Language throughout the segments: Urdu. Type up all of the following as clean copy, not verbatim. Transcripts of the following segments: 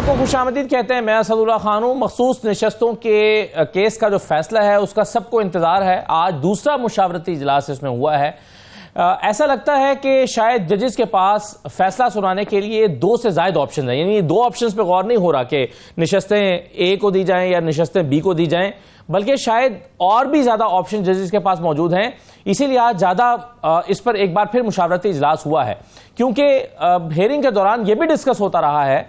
کو خوش آمدید کہتے ہیں. میں اسد اللہ خان ہوں. مخصوص نشستوں کے کیس کا جو فیصلہ ہے اس کا سب کو انتظار ہے. آج دوسرا مشاورتی اجلاس اس میں ہوا ہے. ایسا لگتا ہے کہ شاید ججز کے پاس فیصلہ سنانے کے لیے 2 سے زائد آپشن ہیں. یعنی 2 آپشنز پہ غور نہیں ہو رہا کہ نشستیں اے کو دی جائیں یا نشستیں بی کو دی جائیں، بلکہ شاید اور بھی زیادہ آپشن ججز کے پاس موجود ہیں. اسی لیے آج زیادہ اس پر ایک بار پھر مشاورتی اجلاس ہوا ہے، کیونکہ ہیئرنگ کے دوران یہ بھی ڈسکس ہوتا رہا ہے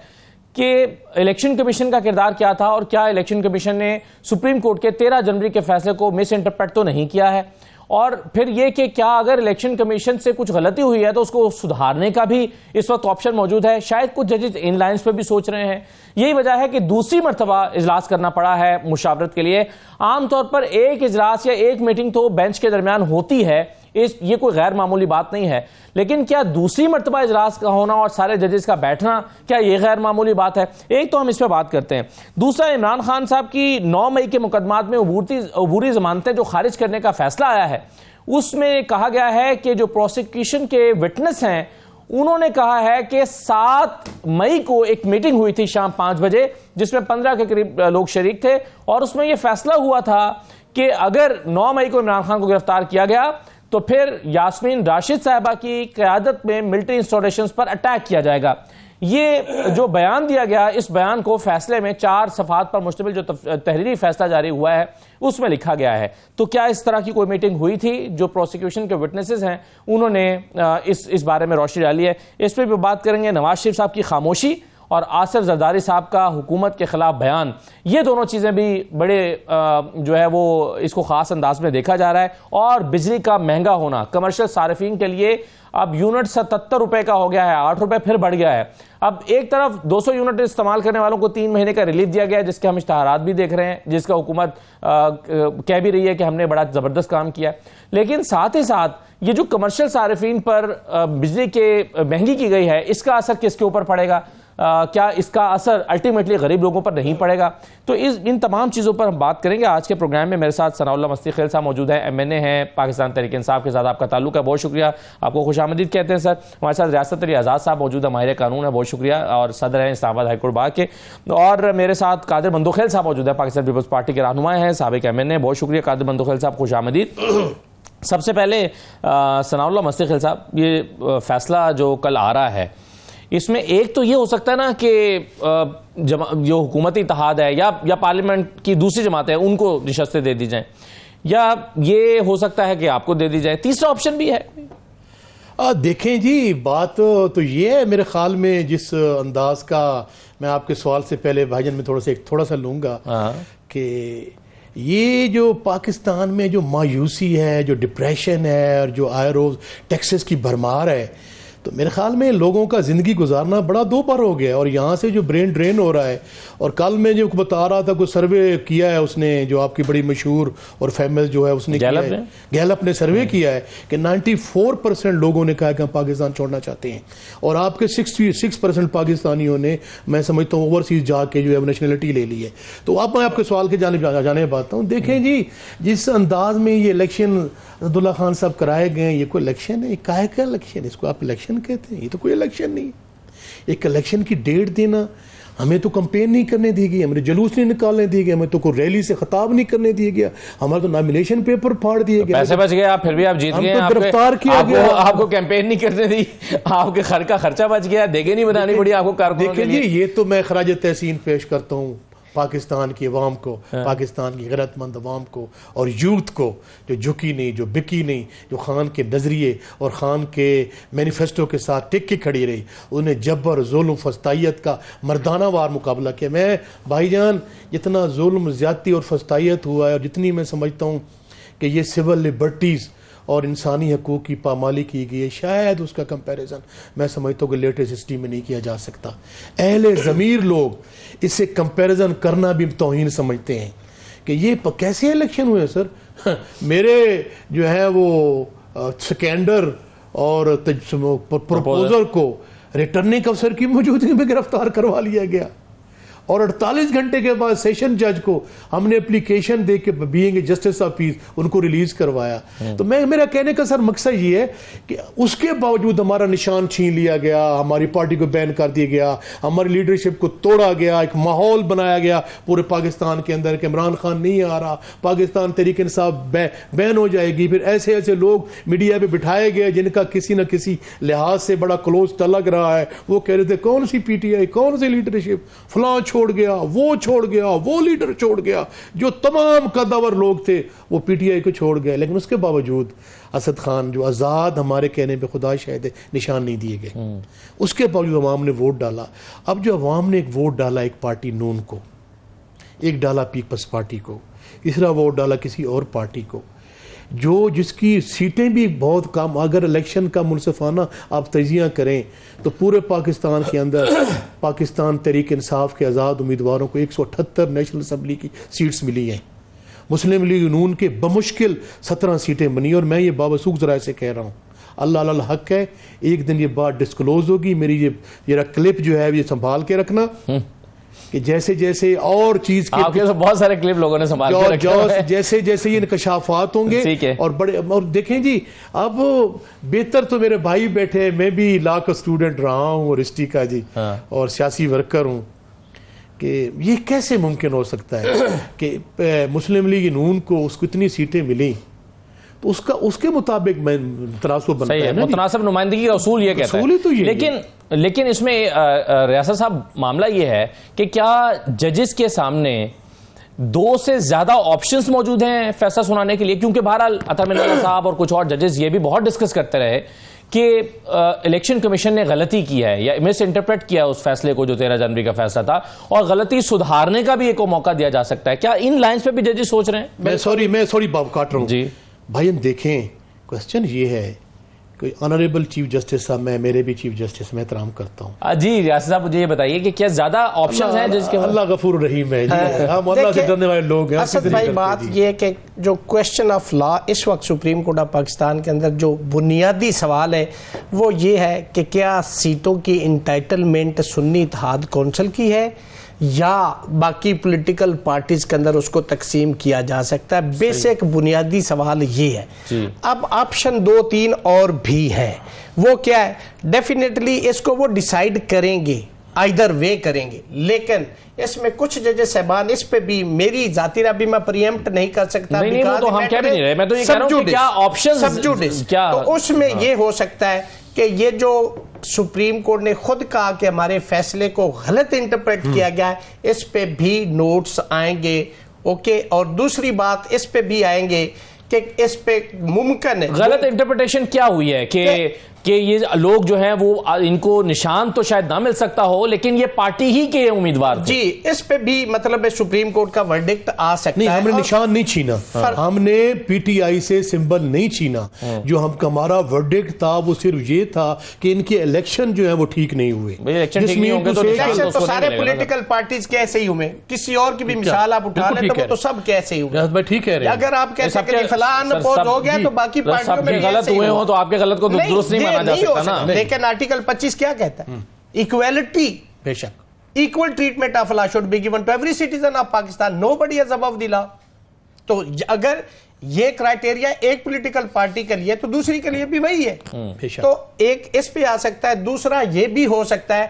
کہ الیکشن کمیشن کا کردار کیا تھا اور کیا الیکشن کمیشن نے سپریم کورٹ کے 13 جنوری کے فیصلے کو مس انٹرپریٹ تو نہیں کیا ہے، اور پھر یہ کہ کیا اگر الیکشن کمیشن سے کچھ غلطی ہوئی ہے تو اس کو سدھارنے کا بھی اس وقت آپشن موجود ہے. شاید کچھ ججز ان لائنز پہ بھی سوچ رہے ہیں. یہی وجہ ہے کہ دوسری مرتبہ اجلاس کرنا پڑا ہے مشاورت کے لیے. عام طور پر ایک اجلاس یا ایک میٹنگ تو بینچ کے درمیان ہوتی ہے، یہ کوئی غیر معمولی بات نہیں ہے، لیکن کیا دوسری مرتبہ اجلاس کا ہونا اور سارے ججز کا بیٹھنا کیا یہ غیر معمولی بات ہے؟ ایک تو ہم اس پہ بات کرتے ہیں. دوسرا، عمران خان صاحب کی 9 مئی کے مقدمات میں عبوری ضمانتیں جو خارج کرنے کا فیصلہ آیا ہے، اس میں کہا گیا ہے کہ جو پروسیکیوشن کے وٹنس ہیں انہوں نے کہا ہے کہ 7 مئی کو ایک میٹنگ ہوئی تھی شام 5 بجے جس میں 15 کے قریب لوگ شریک تھے، اور اس میں یہ فیصلہ ہوا تھا کہ اگر 9 مئی کو عمران خان کو گرفتار کیا گیا تو پھر یاسمین راشد صاحبہ کی قیادت میں ملٹری انسٹالیشنز پر اٹیک کیا جائے گا. یہ جو بیان دیا گیا، اس بیان کو فیصلے میں 4 صفحات پر مشتمل جو تحریری فیصلہ جاری ہوا ہے اس میں لکھا گیا ہے. تو کیا اس طرح کی کوئی میٹنگ ہوئی تھی؟ جو پروسیکیوشن کے وٹنسز ہیں انہوں نے اس بارے میں روشنی ڈالی ہے. اس پہ بھی بات کریں گے. نواز شریف صاحب کی خاموشی اور آصف زرداری صاحب کا حکومت کے خلاف بیان، یہ دونوں چیزیں بھی بڑے جو ہے وہ اس کو خاص انداز میں دیکھا جا رہا ہے. اور بجلی کا مہنگا ہونا کمرشل صارفین کے لیے اب یونٹ 77 روپے کا ہو گیا ہے، 8 روپے پھر بڑھ گیا ہے. اب ایک طرف 200 یونٹ استعمال کرنے والوں کو 3 مہینے کا ریلیف دیا گیا ہے، جس کے ہم اشتہارات بھی دیکھ رہے ہیں، جس کا حکومت کہہ بھی رہی ہے کہ ہم نے بڑا زبردست کام کیا ہے. لیکن ساتھ ہی ساتھ یہ جو کمرشل صارفین پر بجلی کے مہنگی کی گئی ہے، اس کا اثر کس کے اوپر پڑے گا؟ کیا اس کا اثر الٹیمیٹلی غریب لوگوں پر نہیں پڑے گا؟ تو ان تمام چیزوں پر ہم بات کریں گے آج کے پروگرام میں. میرے ساتھ ثناء اللہ مستی خیل صاحب موجود ہیں، MNA ہیں، پاکستان تحریک انصاف کے ساتھ آپ کا تعلق ہے، بہت شکریہ. آپ کو خوش آمدید کہتے ہیں سر. ہمارے ساتھ ریاست علی آزاد صاحب موجود ہیں، ماہر قانون ہے، بہت شکریہ، اور صدر ہیں اسلام آباد ہائی کورٹ بار کے. اور میرے ساتھ قادر بندوخیل صاحب موجود ہیں، پاکستان پیپلز پارٹی کے رہنما ہیں، سابق MNA، بہت شکریہ قادر بندوخیل صاحب، خوش آمدید. سب سے پہلے ثناء اللہ مستی خیل صاحب، یہ فیصلہ جو کل آ رہا ہے، اس میں ایک تو یہ ہو سکتا ہے نا کہ جو حکومتی اتحاد ہے یا پارلیمنٹ کی دوسری جماعتیں ہیں ان کو نشستیں دے دی جائیں، یا یہ ہو سکتا ہے کہ آپ کو دے دی جائے. تیسرا آپشن بھی ہے. دیکھیں جی، بات تو یہ ہے میرے خیال میں، جس انداز کا میں آپ کے سوال سے پہلے بھائی جان میں تھوڑا سا لوں گا کہ یہ جو پاکستان میں جو مایوسی ہے، جو ڈپریشن ہے، اور جو آئے روز ٹیکسز کی بھرمار ہے، تو میرے خیال میں لوگوں کا زندگی گزارنا بڑا دوپہر ہو گیا، اور یہاں سے جو برین ڈرین ہو رہا ہے. اور کل میں جو بتا رہا تھا، کوئی سروے کیا ہے اس نے، جو آپ کی بڑی مشہور اور فیمل جو ہے اس نے کیا ہے، گیلپ نے سروے کیا ہے کہ 94% لوگوں نے کہا کہ ہم پاکستان چھوڑنا چاہتے ہیں، اور آپ کے 66% پاکستانیوں نے، میں سمجھتا ہوں، اوورسیز جا کے جو ہے نیشنلٹی لے لی ہے. تو اب میں آپ کے سوال کے جانے بات ہوں. دیکھیں جی، جس انداز میں یہ الیکشن عبداللہ خان صاحب کرائے گئے، یہ کوئی الیکشن ہے؟ کیا الیکشن؟ اس کو آپ الیکشن کہتے ہیں؟ یہ تو کوئی الیکشن نہیں. ایک الیکشن کی ڈیٹ دینا، ہمیں تو کمپین نہیں کرنے دی گئی، ہمیں جلوس نہیں نکالنے دی گئی، ہمیں تو کوئی ریلی سے خطاب نہیں کرنے دیا گیا، ہمارا تو نامینیشن پیپر پھاڑ دیے گئے، پیسے بچ گئے، آپ پھر بھی آپ جیت گئے، گرفتار کیا گیا، آپ کو کیمپین نہیں کرنے دی، آپ کے خر کا خرچہ بچ گیا، دیگیں نہیں بنانی پڑی آپ کو کارکنوں کے لیے. دیکھیں جی، یہ تو میں خراج تحسین پیش کرتا ہوں پاکستان کی عوام کو، پاکستان کی غیرت مند عوام کو، اور یوتھ کو، جو جھکی نہیں، جو بکی نہیں، جو خان کے نظریے اور خان کے مینیفیسٹو کے ساتھ ٹک کے کھڑی رہی. انہیں جبر، ظلم، فسطائیت کا مردانہ وار مقابلہ کیا. میں بھائی جان، جتنا ظلم، زیادتی اور فسطائیت ہوا ہے، اور جتنی میں سمجھتا ہوں کہ یہ سول لبرٹیز اور انسانی حقوق کی پامالی کی گئی ہے، شاید اس کا کمپیریزن میں سمجھتا ہوں کہ لیٹسٹ ہسٹری میں نہیں کیا جا سکتا. اہل ضمیر لوگ اس سے کمپیریزن کرنا بھی توہین سمجھتے ہیں کہ یہ کیسے الیکشن ہوئے سر. میرے جو ہے وہ سکینڈر اور پروپوزر کو ریٹرننگ افسر کی موجودگی میں گرفتار کروا لیا گیا، اور 48 گھنٹے کے بعد سیشن جج کو ہم نے اپلیکیشن دے کے being a justice of peace ان کو ریلیز کروایا. تو میرا کہنے کا سر مقصد یہ ہے کہ اس کے باوجود ہمارا نشان چھین لیا گیا, ہماری پارٹی کو بین کر دیا گیا, ہماری لیڈرشپ کو توڑا گیا, ایک ماحول بنایا گیا پورے پاکستان کے اندر کہ عمران خان نہیں آ رہا, پاکستان تحریک انصاف بین ہو جائے گی. پھر ایسے ایسے لوگ میڈیا پہ بٹھائے گئے جن کا کسی نہ کسی لحاظ سے بڑا کلوز لگ رہا ہے. وہ کہہ رہے تھے کون سی پی ٹی آئی, کون سی لیڈرشپ, فلاں چھوڑ گیا, وہ لیڈر چھوڑ گیا. جو تمام قدور لوگ تھے وہ پی ٹی آئی کو چھوڑ گئے. لیکن اس کے باوجود اسد خان جو آزاد ہمارے کہنے پہ خدا شاہد نشان نہیں دیے گئے, اس کے باوجود عوام نے ووٹ ڈالا. اب جو عوام نے ایک ووٹ ڈالا ایک پارٹی نون کو, ایک ڈالا پیپلز پارٹی کو, تیسرا ووٹ ڈالا کسی اور پارٹی کو, جس کی سیٹیں بھی بہت کم, اگر الیکشن کا منصفانہ آپ تجزیہ کریں تو پورے پاکستان کے اندر پاکستان تحریک انصاف کے آزاد امیدواروں کو 178 نیشنل اسمبلی کی سیٹس ملی ہیں. مسلم لیگ نون کے بمشکل 17 سیٹیں بنی. اور میں یہ بابسوخ ذرائع سے کہہ رہا ہوں, اللہ اللہ حق ہے, ایک دن یہ بات ڈسکلوز ہوگی. میری یہ کلپ جو ہے یہ سنبھال کے رکھنا کہ جیسے جیسے اور چیز کے آپ کے بہت سارے کلپ لوگوں نے سنبھال کے رکھے ہیں, جیسے جیسے یہ انکشافات ہوں گے اور بڑے. اور دیکھیں جی, اب بہتر تو میرے بھائی بیٹھے, میں بھی لا کا اسٹوڈنٹ رہا ہوں اور ہسٹری کا جی, اور سیاسی ورکر ہوں, کہ یہ کیسے ممکن ہو سکتا ہے کہ مسلم لیگ نون کو اس کو اتنی سیٹیں ملیں, تو اس کے مطابق میں تناسب بنتا ہے نا, متناسب نمائندگی کا اصول یہ کہتا ہے. لیکن اس میں ریاست صاحب معاملہ یہ ہے کہ کیا ججز کے سامنے 2 سے زیادہ آپشنز موجود ہیں فیصلہ سنانے کے لیے؟ کیونکہ بہرحال عطا من اللہ صاحب اور کچھ اور ججز یہ بھی بہت ڈسکس کرتے رہے کہ الیکشن کمیشن نے غلطی کی ہے یا مس انٹرپریٹ کیا اس فیصلے کو جو 13 جنوری کا فیصلہ تھا, اور غلطی سدھارنے کا بھی ایک موقع دیا جا سکتا ہے. کیا ان لائنز پہ بھی ججز سوچ رہے ہیں؟ میں سوری باب کاٹ رہا ہوں جی بھائی. ہم دیکھیں, کوسچن یہ ہے کہ آنریبل چیف جسٹس صاحب, میرے بھی چیف جسٹس میں احترام کرتا ہوں جی. ریاست صاحب مجھے یہ بتائیے کہ کیا زیادہ آپشنز ہیں جس کے؟ اللہ غفور رحیم ہے جی, ہم اللہ سے ڈرنے والے لوگ ہیں. اسد بھائی بات یہ ہے کہ جو کوسچن آف لا اس وقت سپریم کورٹ آف پاکستان کے اندر جو بنیادی سوال ہے وہ یہ ہے کہ کیا سیٹوں کی انٹائٹلمنٹ سنی اتحاد کونسل کی ہے یا باقی پولیٹیکل پارٹیز کے اندر اس کو تقسیم کیا جا سکتا ہے. بیسک بنیادی سوال یہ ہے. اب آپشن 2-3 اور بھی ہے, وہ کیا ہے؟ ڈیفینیٹلی اس کو وہ ڈیسائیڈ کریں گے, آئیدر وے کریں گے, لیکن اس میں کچھ ججز صاحبان اس پہ بھی میری ذاتی رائے بھی میں پریمپٹ نہیں کر سکتا. نہیں وہ تو ہم کہہ بھی نہیں رہے, میں تو یہ کہہ رہا ہوں کہ کیا آپشنز سبجوڈس, تو اس میں یہ ہو سکتا ہے کہ یہ جو سپریم کورٹ نے خود کہا کہ ہمارے فیصلے کو غلط انٹرپریٹ کیا گیا ہے, اس پہ بھی نوٹس آئیں گے. اوکے, اور دوسری بات اس پہ بھی آئیں گے کہ اس پہ ممکن ہے غلط انٹرپریٹیشن کیا ہوئی ہے کہ یہ لوگ جو ہیں وہ ان کو نشان تو شاید نہ مل سکتا ہو لیکن یہ پارٹی ہی کے امیدوار تھے. جی, اس پہ بھی مطلب سپریم کورٹ کا ورڈکٹ آ سکتا ہے. نہیں, ہم نے نشان نہیں چھینا, ہم نے پی ٹی آئی سے سمبل نہیں چھینا. جو ہمارا ورڈکٹ تھا وہ صرف یہ تھا کہ ان کے الیکشن جو ہیں وہ ٹھیک نہیں ہوئے. الیکشن تو سارے پولیٹیکل پارٹیز کیسے ہی ہوئے, کسی اور کی بھی مثال آپ اٹھا لیں تو وہ تو سب کیسے ہی ہوئے. ٹھیک ہے, اگر آپ کہتے ہیں کہ فلان پوز ہو گیا تو باقی پارٹیوں میں غلط ہوئے ہوں تو آپ کے غلط کو درست نہیں مانا جا سکتا نا. لیکن آرٹیکل 25 کیا کہتا ہے؟ ایکویلٹی, بے شک, equal treatment of law should be given to every citizen of Pakistan. Nobody is above the law. تو اگر یہ کرائٹیریا ایک پولیٹیکل پارٹی کے لیے تو دوسری کے لیے بھی وہی ہے. تو ایک اس پہ آ سکتا ہے. دوسرا یہ بھی ہو سکتا ہے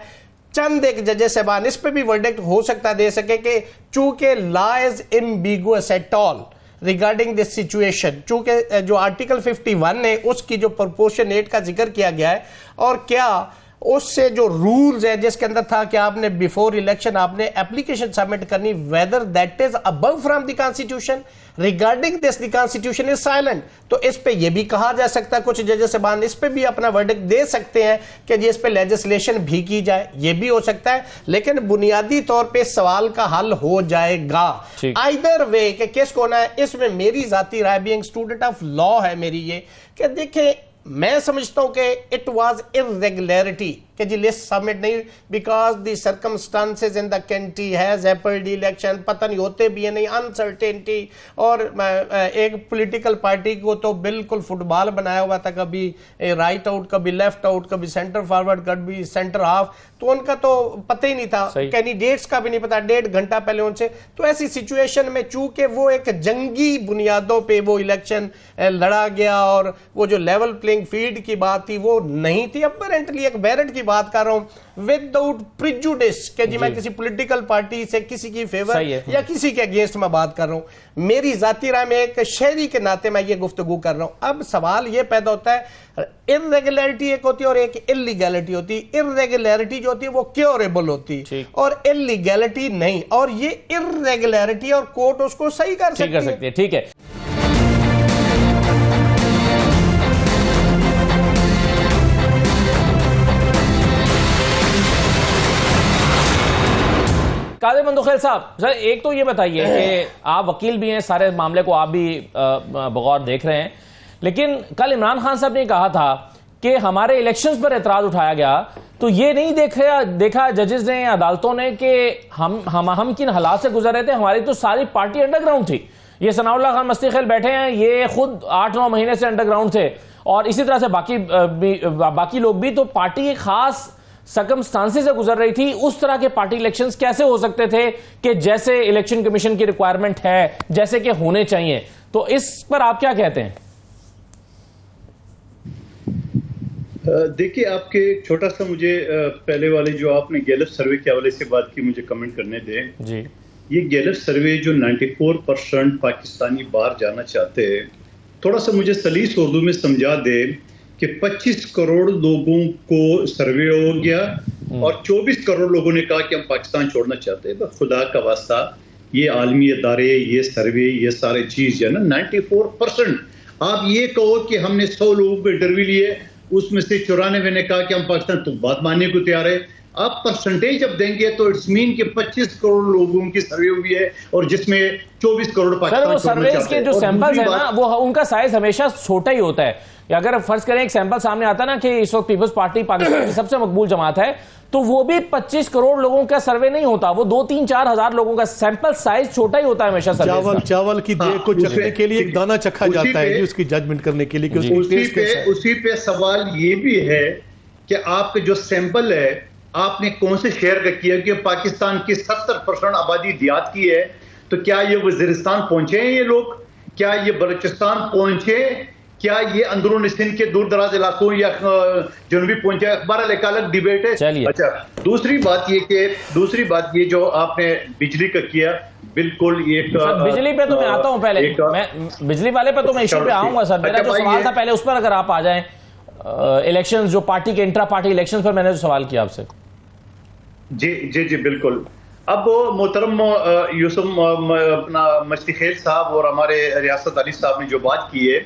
چند ایک ججز صاحبان اس پہ بھی ورڈکٹ ہو سکتا دے سکے کہ چونکہ لا از ambiguous at all regarding this situation, چونکہ جو آرٹیکل 51 ہے اس کی جو پرپورشنیٹ کا ذکر کیا گیا ہے, اور کیا اس سے جو رولز ہے جس کے اندر تھا کہ آپ نے بیفور الیکشن آپ نے اپلیکیشن سبمٹ کرنی, whether that is above from the constitution, regarding this the constitution is silent. تو اس پہ یہ بھی کہا جا سکتا ہے, کچھ ججز صاحبان اس پہ بھی اپنا ورڈکٹ دے سکتے ہیں کہ جی اس پہ لیجسلیشن بھی کی جائے, یہ بھی ہو سکتا ہے. لیکن بنیادی طور پہ سوال کا حل ہو جائے گا either way کہ کس کو ہونا ہے. اس میں میری ذاتی رائے بھی اسٹوڈنٹ آف لا ہے میری یہ کہ دیکھیں, میں سمجھتا ہوں کہ اٹ واز irregularity کہ جی لسٹ سبمٹ نہیں because the circumstances in the country has happened election پتہ نہیں ہوتے بھی ہیں نہیں انسرٹینٹی اور ایک پولیٹیکل پارٹی کو تو بالکل فٹ بال بنایا ہوا تھا کبھی رائٹ آؤٹ کبھی لیفٹ آؤٹ کبھی سینٹر فارورڈ کبھی سینٹر ہاف تو ان کا تو پتہ ہی نہیں تھا کینڈیڈیٹس کا بھی نہیں پتا 1.5 گھنٹہ پہلے ان سے تو ایسی سچویشن میں چونکہ وہ ایک جنگی بنیادوں پہ وہ الیکشن لڑا گیا اور وہ جو لیول پلینگ فیلڈ کی بات تھی وہ نہیں تھی اپیرنٹلی ایک بیرٹ کی بات کر رہا ہوں وداؤٹ پریجوڈس کہ جی میں کسی پولیٹیکل پارٹی سے کسی کی فیور یا کسی کے اگینسٹ میں بات کر رہا ہوں میری ذاتی رائے میں ایک شہری کے ناطے میں یہ گفتگو کر رہا ہوں اب سوال یہ پیدا ہوتا ہے irregularity ایک ہوتی ہے اور ایک illegality ہوتی ہے irregularity جو ہوتی ہے وہ curable ہوتی ہے اور illegality نہیں اور یہ irregularity اور کورٹ اس کو صحیح کر سکتی ہے ٹھیک ہے قاضی بندوخیل صاحب سر ایک تو یہ بتائیے کہ آپ وکیل بھی ہیں سارے معاملے کو آپ بھی بغور دیکھ رہے ہیں لیکن کل عمران خان صاحب نے کہا تھا کہ ہمارے الیکشنز پر اعتراض اٹھایا گیا تو یہ نہیں دیکھا ججز نے عدالتوں نے کہ ہم کن حالات سے گزر رہے تھے ہماری تو ساری پارٹی انڈر گراؤنڈ تھی یہ ثناء اللہ خان مستی خیل بیٹھے ہیں یہ خود 8-9 مہینے سے انڈر گراؤنڈ تھے اور اسی طرح سے باقی لوگ بھی تو پارٹی ایک خاص سرکمسٹانسز سے گزر رہی تھی اس طرح کے پارٹی الیکشنز کیسے ہو سکتے تھے کہ جیسے الیکشن کمیشن کی ریکوائرمنٹ ہے جیسے کہ ہونے چاہیے تو اس پر آپ کیا کہتے ہیں دیکھیے آپ کے ایک چھوٹا سا مجھے پہلے والے جو آپ نے گیلپ سروے کے حوالے سے بات کی مجھے کمنٹ کرنے دیں جی یہ گیلپ سروے جو 94% پاکستانی باہر جانا چاہتے ہیں تھوڑا سا مجھے سلیس اردو میں سمجھا دے کہ 25 کروڑ لوگوں کو سروے ہو گیا اور 24 کروڑ لوگوں نے کہا کہ ہم پاکستان چھوڑنا چاہتے ہیں خدا کا واسطہ یہ عالمی ادارے یہ سروے یہ سارے چیز جو ہے نا 94% آپ یہ کہو کہ ہم نے 100 لوگوں کو انٹرویو لیے اس میں سے 94 نے کہا کہ ہم پاکستان تو بات ماننے کو تیار ہے آپ پرسنٹیج جب دیں گے تو اٹس مین کہ 25 کروڑ لوگوں کی سروے ہوئی ہے اور جس میں 24 کروڑ پاکستان چھوڑنا چاہتے ہیں. جو سیمپلز ہیں نا وہ ان کا سائز ہمیشہ چھوٹا ہی ہوتا ہے. اگر فرض کریں ایک سیمپل سامنے آتا نا کہ اس وقت پیپلز پارٹی پاکستان کی سب سے مقبول جماعت ہے تو وہ بھی 25 کروڑ لوگوں کا سروے نہیں ہوتا وہ 2-3-4 ہزار لوگوں کا سیمپل سائز چھوٹا ہی ہوتا ہے ہمیشہ. چاول کی دیگ کو چکھنے کے لیے ایک دانہ چکھا جاتا ہے اس کی ججمنٹ کرنے کے لیے. اسی پہ سوال یہ بھی ہے کہ آپ کا جو سیمپل ہے آپ نے کون سے شہر کا کیا کہ پاکستان کی 70% آبادی دیہات کی ہے تو کیا یہ وزیرستان پہنچے ہیں یہ لوگ کیا یہ بلوچستان پہنچے کیا یہ اندرون سندھ کے دور دراز علاقوں یا جنوبی پہنچے بہرحال ایک الگ ڈیبیٹ ہے. اچھا دوسری بات یہ جو آپ نے بجلی کا کیا بالکل ایک بجلی پہ تو میں آتا ہوں پہلے بجلی والے پہ تو میں ایشو پہ آؤں گا سر میرا جو سوال تھا پہلے اس پر اگر آپ آ جائیں الیکشنز جو پارٹی کے انٹرا پارٹی الیکشنز پر میں نے جو سوال کیا آپ سے. جی بالکل. اب محترم یوسف اپنا مشتی خیل صاحب اور ہمارے ریاست علی صاحب نے جو بات کی ہے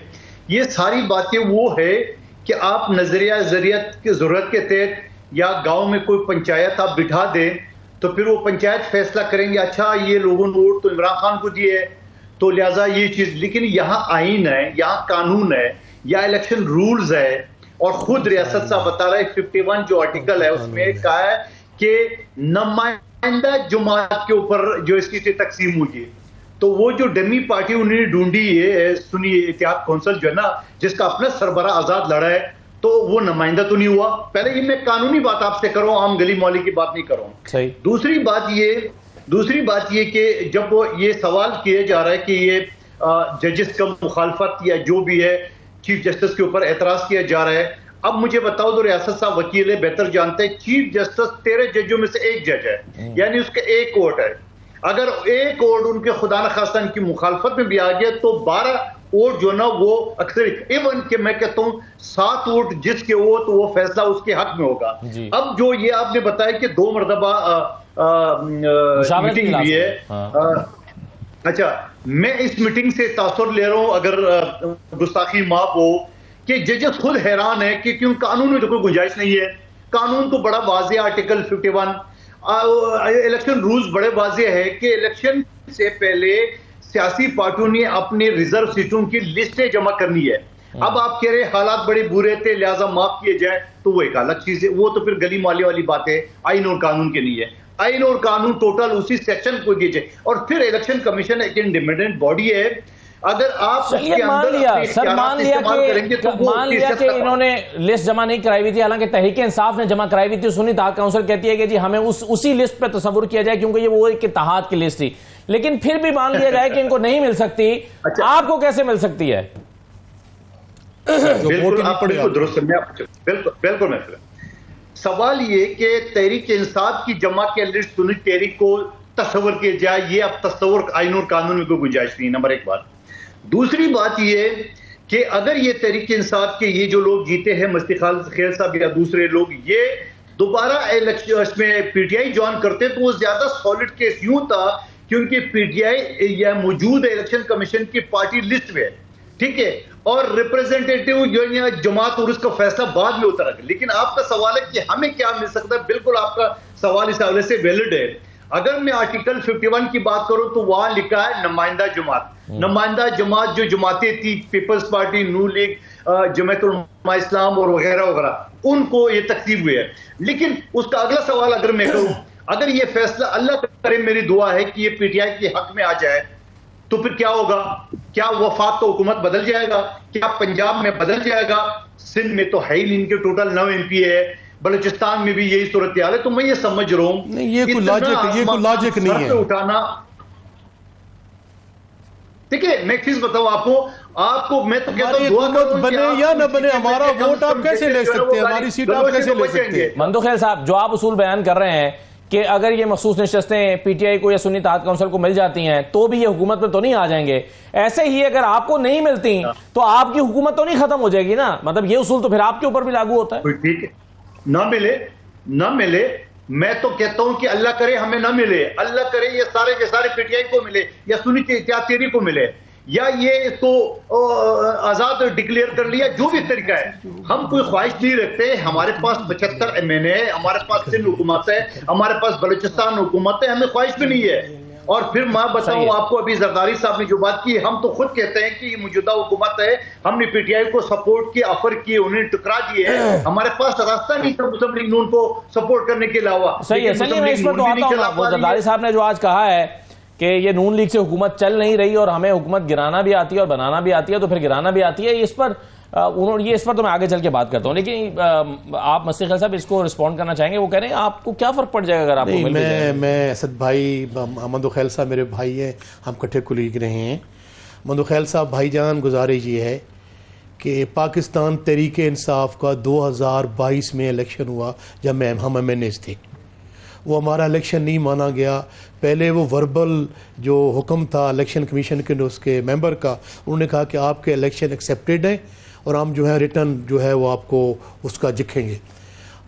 یہ ساری باتیں وہ ہے کہ آپ نظریہ ذریعت کی ضرورت کے تحت یا گاؤں میں کوئی پنچایت آپ بٹھا دیں تو پھر وہ پنچایت فیصلہ کریں گے اچھا یہ لوگوں نے ووٹ تو عمران خان کو دیے تو لہٰذا یہ چیز لیکن یہاں آئین ہے یہاں قانون ہے یا الیکشن رولز ہے اور خود ریاست صاحب بتا رہے 51 جو آرٹیکل ہے اس میں کہا ہے کہ نمائندہ جماعت کے اوپر جو اس کی تقسیم ہوگی تو وہ جو ڈمی پارٹی انہوں نے ڈھونڈی ہے سنی اتحاد کونسل جو ہے نا جس کا اپنا سربراہ آزاد لڑا ہے تو وہ نمائندہ تو نہیں ہوا. پہلے یہ میں قانونی بات آپ سے کروں عام گلی مولی کی بات نہیں کروں. دوسری بات یہ کہ جب یہ سوال کیا جا رہا ہے کہ یہ ججز کا مخالفت یا جو بھی ہے چیف جسٹس کے اوپر اعتراض کیا جا رہا ہے اب مجھے بتاؤ تو ریاست صاحب وکیل ہے بہتر جانتے ہیں چیف جسٹس 13 ججوں میں سے ایک جج ہے یعنی اس کا ایک ووٹ ہے. اگر ایک ووٹ ان کے خدا نخواستہ ان کی مخالفت میں بھی آ گیا تو 12 ووٹ جو نا وہ اکثر ایون کہ میں کہتا ہوں 7 ووٹ جس کے ہو تو وہ فیصلہ اس کے حق میں ہوگا. اب جو یہ آپ نے بتایا کہ 2 مرتبہ میٹنگ ہوئی ہے اچھا میں اس میٹنگ سے تاثر لے رہا ہوں اگر گستاخی معاف ہو کہ ججز خود حیران ہے کہ کیوں قانون میں تو کوئی گنجائش نہیں ہے. قانون تو بڑا واضح آرٹیکل 51 الیکشن رولز بڑے واضح ہے کہ الیکشن سے پہلے سیاسی پارٹیوں نے اپنے ریزرو سیٹوں کی لسٹیں جمع کرنی ہے. اب آپ کہہ رہے حالات بڑے برے تھے لہٰذا معاف کیے جائے، تو وہ ایک الگ چیز ہے، وہ تو پھر گلی مالے والی بات ہے، آئین اور قانون کے نہیں ہے۔ آئین اور قانون ٹوٹل اسی سیکشن کو کیے جائے، اور پھر الیکشن کمیشن ایک انڈیپینڈنٹ باڈی ہے، اگر آپ مان لیا کہ انہوں نے لسٹ جمع نہیں کرائی ہوئی تھی، حالانکہ تحریک انصاف نے جمع کرائی ہوئی تھی، سنی اتحاد کونسل کہتی ہے کہ جی ہمیں اسی لسٹ پہ تصور کیا جائے کیونکہ یہ وہ ایک اتحاد کی لسٹ تھی، لیکن پھر بھی مان لیا جائے کہ ان کو نہیں مل سکتی، آپ کو کیسے مل سکتی ہے؟ بالکل درست، بالکل محفل۔ سوال یہ کہ تحریک انصاف کی جمع کے لسٹ سنی تحریک کو تصور کیا جائے، یہ اب تصور آئین اور قانون میں کوئی گنجائش نہیں، نمبر ایک بات۔ دوسری بات یہ کہ اگر یہ تحریک انصاف کے یہ جو لوگ جیتے ہیں مفتی خیل صاحب یا دوسرے لوگ، یہ دوبارہ الیکشن میں پی ٹی آئی جوائن کرتے تو وہ زیادہ سالڈ کیس یوں تھا کیونکہ پی ٹی آئی یا موجود الیکشن کمیشن کی پارٹی لسٹ میں ہے، ٹھیک ہے، اور ریپرزینٹیٹیو جماعت اور اس کا فیصلہ بعد میں ہوتا رہا۔ لیکن آپ کا سوال ہے کہ ہمیں کیا مل سکتا ہے، بالکل آپ کا سوال اس حوالے سے ویلڈ ہے۔ اگر میں آرٹیکل 51 کی بات کروں تو وہاں لکھا ہے نمائندہ جماعت، نمائندہ جماعت جو جماعتیں تھی، پیپلز پارٹی، نون لیگ، جمعیت علماء اسلام اور وغیرہ وغیرہ، ان کو یہ تقسیم ہوئی ہے۔ لیکن اس کا اگلا سوال اگر میں کروں، اگر یہ فیصلہ اللہ کرے میری دعا ہے کہ یہ پی ٹی آئی کے حق میں آ جائے تو پھر کیا ہوگا؟ کیا وفاق تو حکومت بدل جائے گا؟ کیا پنجاب میں بدل جائے گا؟ سندھ میں تو ہے ہی ان کے ٹوٹل 9 MP ہے، بلوچستان میں بھی یہی صورتحال ہے، تو میں یہ سمجھ رہا ہوں یہ کوئی لاجک نہیں ہے اٹھانا۔ ٹھیک ہے، میں چیز بتاؤں آپ کو میں تو کہتا ہوں حکومت بنے یا نہ بنے، ہمارا ووٹ آپ کیسے لے سکتے ہیں، ہماری سیٹ آپ کیسے لے سکتے ہیں؟ مندو خیل صاحب، جو آپ اصول بیان کر رہے ہیں کہ اگر یہ مخصوص نشستیں پی ٹی آئی کو یا سنی اتحاد کونسل کو مل جاتی ہیں تو بھی یہ حکومت میں تو نہیں آ جائیں گے، ایسے ہی اگر آپ کو نہیں ملتی تو آپ کی حکومت تو نہیں ختم ہو جائے گی نا، مطلب یہ اصول تو پھر آپ کے اوپر بھی لاگو ہوتا ہے۔ ٹھیک ہے، نہ ملے، میں تو کہتا ہوں کہ اللہ کرے ہمیں نہ ملے، اللہ کرے یہ سارے کے سارے پی ٹی آئی کو ملے یا سنی اتحاد تحریک کو ملے، یا یہ اس کو آزاد ڈکلیئر کر لیا، جو بھی طریقہ ہے۔ ہم کوئی خواہش نہیں رکھتے، ہمارے پاس 75 MN ہے، ہمارے پاس سندھ حکومت ہے، ہمارے پاس بلوچستان حکومت ہے، ہمیں خواہش بھی نہیں ہے۔ اور پھر میں بتاؤں آپ کو، ابھی زرداری صاحب نے جو بات کی، ہم تو خود کہتے ہیں کہ یہ موجودہ حکومت ہے، ہم نے پی ٹی آئی کو سپورٹ کی، آفر کی، انہیں ٹکرا دیے ہیں، ہمارے پاس راستہ نہیں تھا مسلم لیگ نون کو سپورٹ کرنے کے علاوہ۔ صحیح ہے، چلیے میں اس پر تو آتا ہوں، زرداری صاحب نے جو آج کہا ہے کہ یہ نون لیگ سے حکومت چل نہیں رہی اور ہمیں حکومت گرانا بھی آتی ہے اور بنانا بھی آتی ہے، تو پھر گرانا بھی آتی ہے، اس پر تو میں آگے چل کے بات کرتا ہوں، لیکن آپ مفتی خیل صاحب اس کو رسپونڈ کرنا چاہیں گے؟ وہ کہہ رہے ہیں آپ کو کیا فرق پڑ جائے گا اگر آپ کو مل جائے؟ میں اسد بھائی، مندو خیل صاحب میرے بھائی ہیں، ہم کٹھے کولیگ رہے ہیں۔ مندو خیل صاحب بھائی جان، گزارش یہ ہے کہ پاکستان تحریک انصاف کا 2022 میں الیکشن ہوا جب ہم MNAs تھے، وہ ہمارا الیکشن نہیں مانا گیا۔ پہلے وہ وربل جو حکم تھا الیکشن کمیشن کے اس کے ممبر کا، انہوں نے کہا کہ آپ کے الیکشن ایکسیپٹیڈ ہیں اور ہم جو ہے ریٹرن جو ہے وہ آپ کو اس کا لکھیں گے۔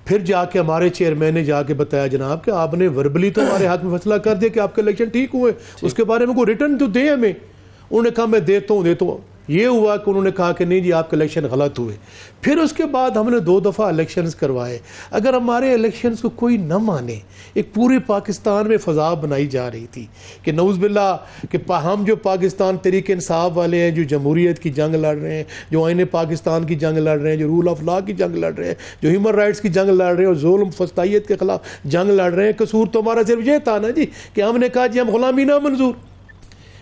پھر جا کے ہمارے چیئرمین نے جا کے بتایا جناب کہ آپ نے وربلی تو ہمارے حق میں فیصلہ کر دیا کہ آپ کے الیکشن ٹھیک ہوئے، اس کے بارے میں کوئی ریٹرن تو دیں ہمیں۔ انہوں نے کہا میں دیتا ہوں۔ یہ ہوا کہ انہوں نے کہا کہ نہیں جی آپ کے الیکشن غلط ہوئے۔ پھر اس کے بعد ہم نے 2 دفعہ الیکشنز کروائے۔ اگر ہمارے الیکشنز کو کوئی نہ مانے، ایک پورے پاکستان میں فضا بنائی جا رہی تھی کہ نعوذ باللہ کہ ہم جو پاکستان تحریک انصاف والے ہیں، جو جمہوریت کی جنگ لڑ رہے ہیں، جو آئین پاکستان کی جنگ لڑ رہے ہیں، جو رول آف لا کی جنگ لڑ رہے ہیں، جو ہیومن رائٹس کی جنگ لڑ رہے ہیں اور ظلم فسطائیت کے خلاف جنگ لڑ رہے ہیں، قصور تو ہمارا صرف یہ تھا نا جی کہ ہم نے کہا جی ہم غلامی نہ منظور۔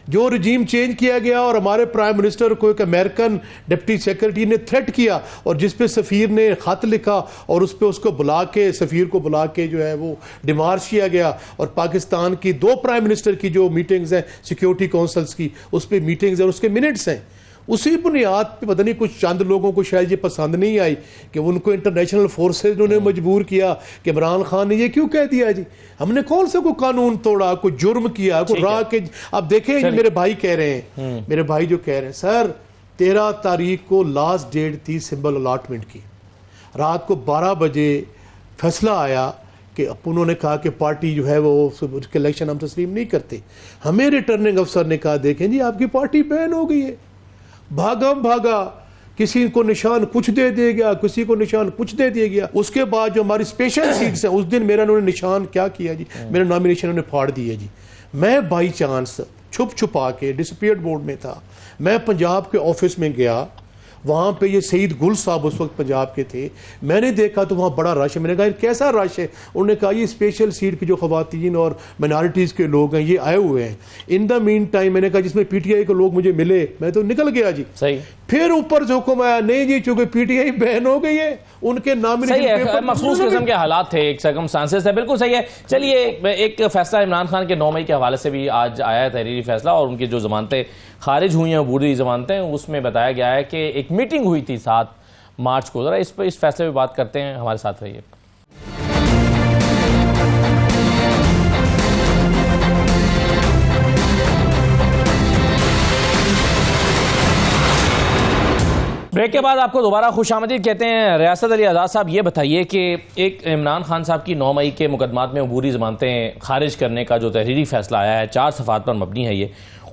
جو رجیم چینج کیا گیا اور ہمارے پرائم منسٹر کو ایک امریکن ڈپٹی سیکرٹری نے تھریٹ کیا اور جس پہ سفیر نے خط لکھا اور اس پہ اس کو بلا کے، سفیر کو بلا کے جو ہے وہ ڈیمارش کیا گیا، اور پاکستان کی 2 پرائم منسٹر کی جو میٹنگز ہیں سیکیورٹی کونسلز کی، اس پہ میٹنگز ہیں اور اس کے منٹس ہیں۔ اسی بنیاد پہ پتہ نہیں کچھ چند لوگوں کو شاید یہ پسند نہیں آئی کہ ان کو انٹرنیشنل فورسز نے مجبور کیا کہ عمران خان نے یہ کیوں کہہ دیا جی ہم نے کون سا کوئی قانون توڑا، کوئی جرم کیا، کوئی راہ کے۔ اب دیکھیں یہ میرے بھائی کہہ رہے ہیں، میرے بھائی جو کہہ رہے ہیں سر 13 تاریخ کو لاسٹ ڈیٹ تھی سمبل الاٹمنٹ کی، رات کو 12 بجے فیصلہ آیا کہ انہوں نے کہا کہ پارٹی جو ہے وہ اس کے الیکشن ہم تسلیم نہیں کرتے۔ ہمیں ریٹرننگ افسر نے کہا دیکھیں جی آپ کی پارٹی بین ہو گئی ہے، بھاگا کسی کو نشان کچھ دے دیا گیا، کسی کو نشان کچھ دے دیا گیا۔ اس کے بعد جو ہماری اسپیشل سیٹس ہیں اس دن میرا انہوں نے نشان کیا کیا جی، میرا نامینیشن انہوں نے پھاڑ دیا جی۔ میں بائی چانس چھپا کے ڈسپیئرڈ بورڈ میں تھا، میں پنجاب کے آفس میں گیا وہاں پہ یہ سعید گل صاحب اس وقت پنجاب کے تھے, میں نے دیکھا تو وہاں بڑا رش ہے. میں نے کہا کیسا رش ہے؟ انہوں نے کہا یہ اسپیشل سیٹ کی جو خواتین اور مائنارٹیز کے لوگ ہیں یہ آئے ہوئے ہیں. ان دا مین ٹائم میں نے کہا جس میں پی ٹی آئی کے لوگ مجھے ملے میں تو نکل گیا جی. صحیح. پھر اوپر سے حکم آیا نہیں جی چونکہ پی ٹی آئی بین ہو گئی ہے, ان کے نامنیشن پیپر مخصوص قسم کے حالات تھے, ایک سرکمسٹانسز تھے. بالکل صحیح ہے. چلیے ایک فیصلہ عمران خان کے 9 مئی کے حوالے سے بھی آج آیا ہے تحریری فیصلہ, اور ان کی جو ضمانتیں خارج ہوئی ہیں عبوری ضمانتیں, اس میں بتایا گیا ہے کہ ایک میٹنگ ہوئی تھی 7 مارچ کو. ذرا اس فیصلے پہ بات کرتے ہیں, ہمارے ساتھ رہیے. بریک کے بعد آپ کو دوبارہ خوش آمدید کہتے ہیں. ریاست علی آزاد صاحب یہ بتائیے کہ ایک عمران خان صاحب کی 9 مئی کے مقدمات میں عبوری ضمانتیں خارج کرنے کا جو تحریری فیصلہ آیا ہے, 4 صفحات پر مبنی ہے یہ,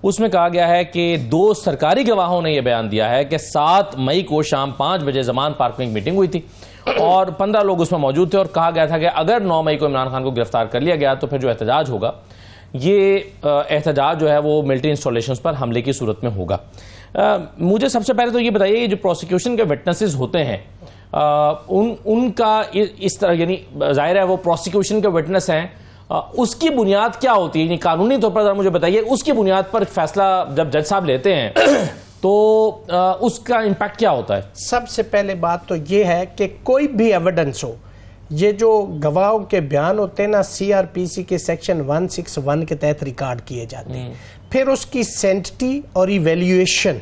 اس میں کہا گیا ہے کہ 2 سرکاری گواہوں نے یہ بیان دیا ہے کہ 7 مئی کو شام 5 بجے زمان پارک میں ایک میٹنگ ہوئی تھی اور 15 لوگ اس میں موجود تھے, اور کہا گیا تھا کہ اگر 9 مئی کو عمران خان کو گرفتار کر لیا گیا تو پھر جو احتجاج ہوگا یہ احتجاج جو ہے وہ ملٹری انسٹالیشنز پر حملے کی صورت میں ہوگا. مجھے سب سے پہلے تو یہ بتائیے یہ جو پروسیکیوشن کے وٹنسز ہوتے ہیں ان کا اس طرح, یعنی ظاہر ہے وہ پروسیکیوشن کے وٹنس ہیں, اس کی بنیاد کیا ہوتی ہے؟ یعنی قانونی طور پر ذرا مجھے بتائیے اس کی بنیاد پر فیصلہ جب جج صاحب لیتے ہیں تو اس کا امپیکٹ کیا ہوتا ہے؟ سب سے پہلے بات تو یہ ہے کہ کوئی بھی ایویڈنس ہو, یہ جو گواہوں کے بیان ہوتے ہیں نا سی آر پی سی کے سیکشن 161 کے تحت ریکارڈ کیے جاتے ہیں, پھر اس کی سینٹٹی اور ایویلیویشن,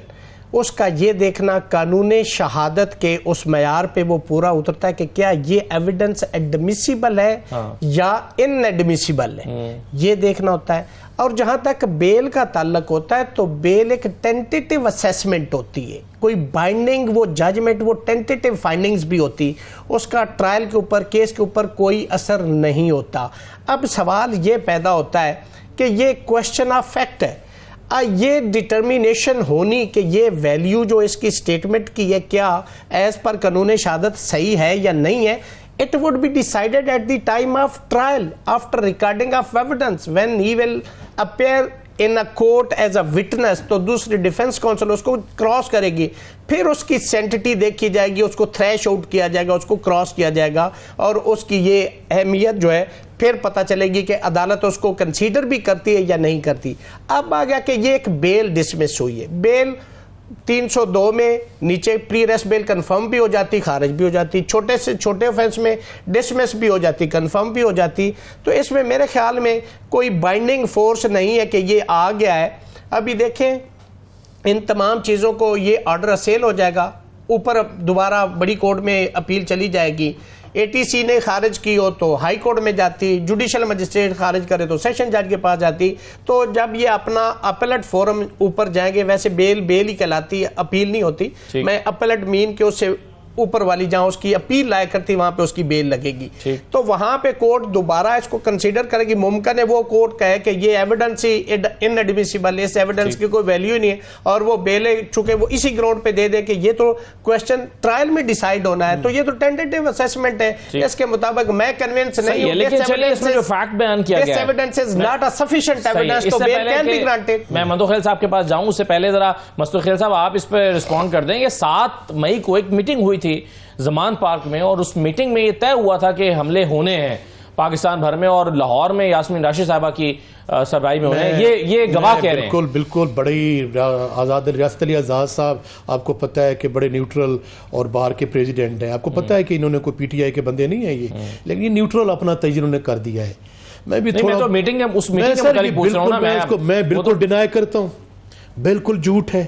اس کا یہ دیکھنا قانون شہادت کے اس معیار پہ وہ پورا اترتا ہے کہ کیا یہ ایویڈنس ایڈمیسیبل ہے یا ان ایڈمیسیبل ہے, یہ دیکھنا ہوتا ہے. اور جہاں تک بیل کا تعلق ہوتا ہے تو بیل ایک ٹینٹیٹیو اسیسمنٹ ہوتی ہے, کوئی بائنڈنگ وہ ججمنٹ, وہ ٹینٹیٹیو فائنڈنگز بھی ہوتی, اس کا ٹرائل کے اوپر کیس کے اوپر کوئی اثر نہیں ہوتا. اب سوال یہ پیدا ہوتا ہے کہ یہ کوشچن آف فیکٹ ہے, یہ ڈٹرمینیشن ہونی کہ یہ ویلیو جو اس کی سٹیٹمنٹ کی ہے کیا ایز پر قانون شہادت صحیح ہے یا نہیں ہے. It would be decided at the time of trial after recording of evidence when he will appear in a court as a witness. تو دوسری ڈیفنس کونسل اس کو کراس کرے گی, پھر اس کی سینٹٹی دیکھی جائے گی, اس کو تھریش آؤٹ کیا جائے گا, اس کو کراس کیا جائے گا, اور اس کی یہ اہمیت جو ہے پھر پتہ چلے گی کہ عدالت اس کو کنسیڈر بھی کرتی ہے یا نہیں کرتی. اب آ گیا کہ یہ ایک بیل ڈسمس ہوئی ہے, بیل 302 میں نیچے پری ریسٹ بیل کنفرم بھی ہو جاتی, خارج بھی ہو جاتی, چھوٹے سے چھوٹے آفینس میں ڈسمس بھی ہو جاتی, کنفرم بھی ہو جاتی. تو اس میں میرے خیال میں کوئی بائنڈنگ فورس نہیں ہے کہ یہ آ گیا ہے. ابھی دیکھیں ان تمام چیزوں کو یہ آرڈر اسیل ہو جائے گا, اوپر دوبارہ بڑی کورٹ میں اپیل چلی جائے گی, اے ٹی سی نے خارج کی ہو تو ہائی کورٹ میں جاتی, جوڈیشل مجسٹریٹ خارج کرے تو سیشن جج کے پاس جاتی. تو جب یہ اپنا اپیلٹ فورم اوپر جائیں گے, ویسے بیل ہی کہلاتی ہے, اپیل نہیں ہوتی, میں اپیلٹ مین کے اس سے اوپر والی جہاں اس کی اپیل لائے کرتی وہاں پہ اس کی بیل لگے گی. تو وہاں پہ کورٹ دوبارہ اس کو کنسیڈر کرے گی. ممکن ہے وہ کورٹ کہے کہ یہ ایویڈنس ہی ان ایڈمیسیبل ہے, اس ایویڈنس کی کوئی ویلیو ہی نہیں ہے, اور وہ بیلے چونکہ وہ اسی گراؤنڈ پہ دے دے کہ یہ تو کوسچن ٹرائل میں ڈیسائیڈ ہونا ہے. تو یہ تو ٹینٹیٹیو اسیسمنٹ ہے, اس کے مطابق میں کنونس نہیں ہوں. لیکن چلیے اس میں جو فیکٹ بیان کیا گیا ہے, this evidence is not a sufficient evidence to bail can be granted. میں مندو خیل صاحب کے پاس جاؤں اس سے پہلے ذرا مستو خیل صاحب آپ اس پہ رسپونڈ کر دیں. یہ 7 مئی کو ایک میٹنگ ہوئی تھی زمان پارک میں, اور اس میٹنگ میں یہ طے ہوا تھا کہ حملے ہونے ہیں پاکستان بھر میں, اور لاہور میں یاسمین راشد صاحبہ کی سربراہی میں ہونے ہیں, یہ گواہ کہہ رہے ہیں. بالکل بڑی آزاد ریاست علی آزاد صاحب آپ کو پتہ ہے کہ بڑے نیوٹرل اور باہر کے پریزیڈنٹ ہیں, آپ کو پتہ ہے کہ انہوں نے کوئی پی ٹی آئی کے بندے نہیں ہیں یہ, لیکن یہ نیوٹرل اپنا تجزیہ انہوں نے کر دیا ہے. میں بھی تھوڑا میٹنگ اس میٹنگ کے متعلق پوچھ رہا ہوں نا, میں بالکل ڈینائی کرتا ہوں, بالکل جھوٹ ہے.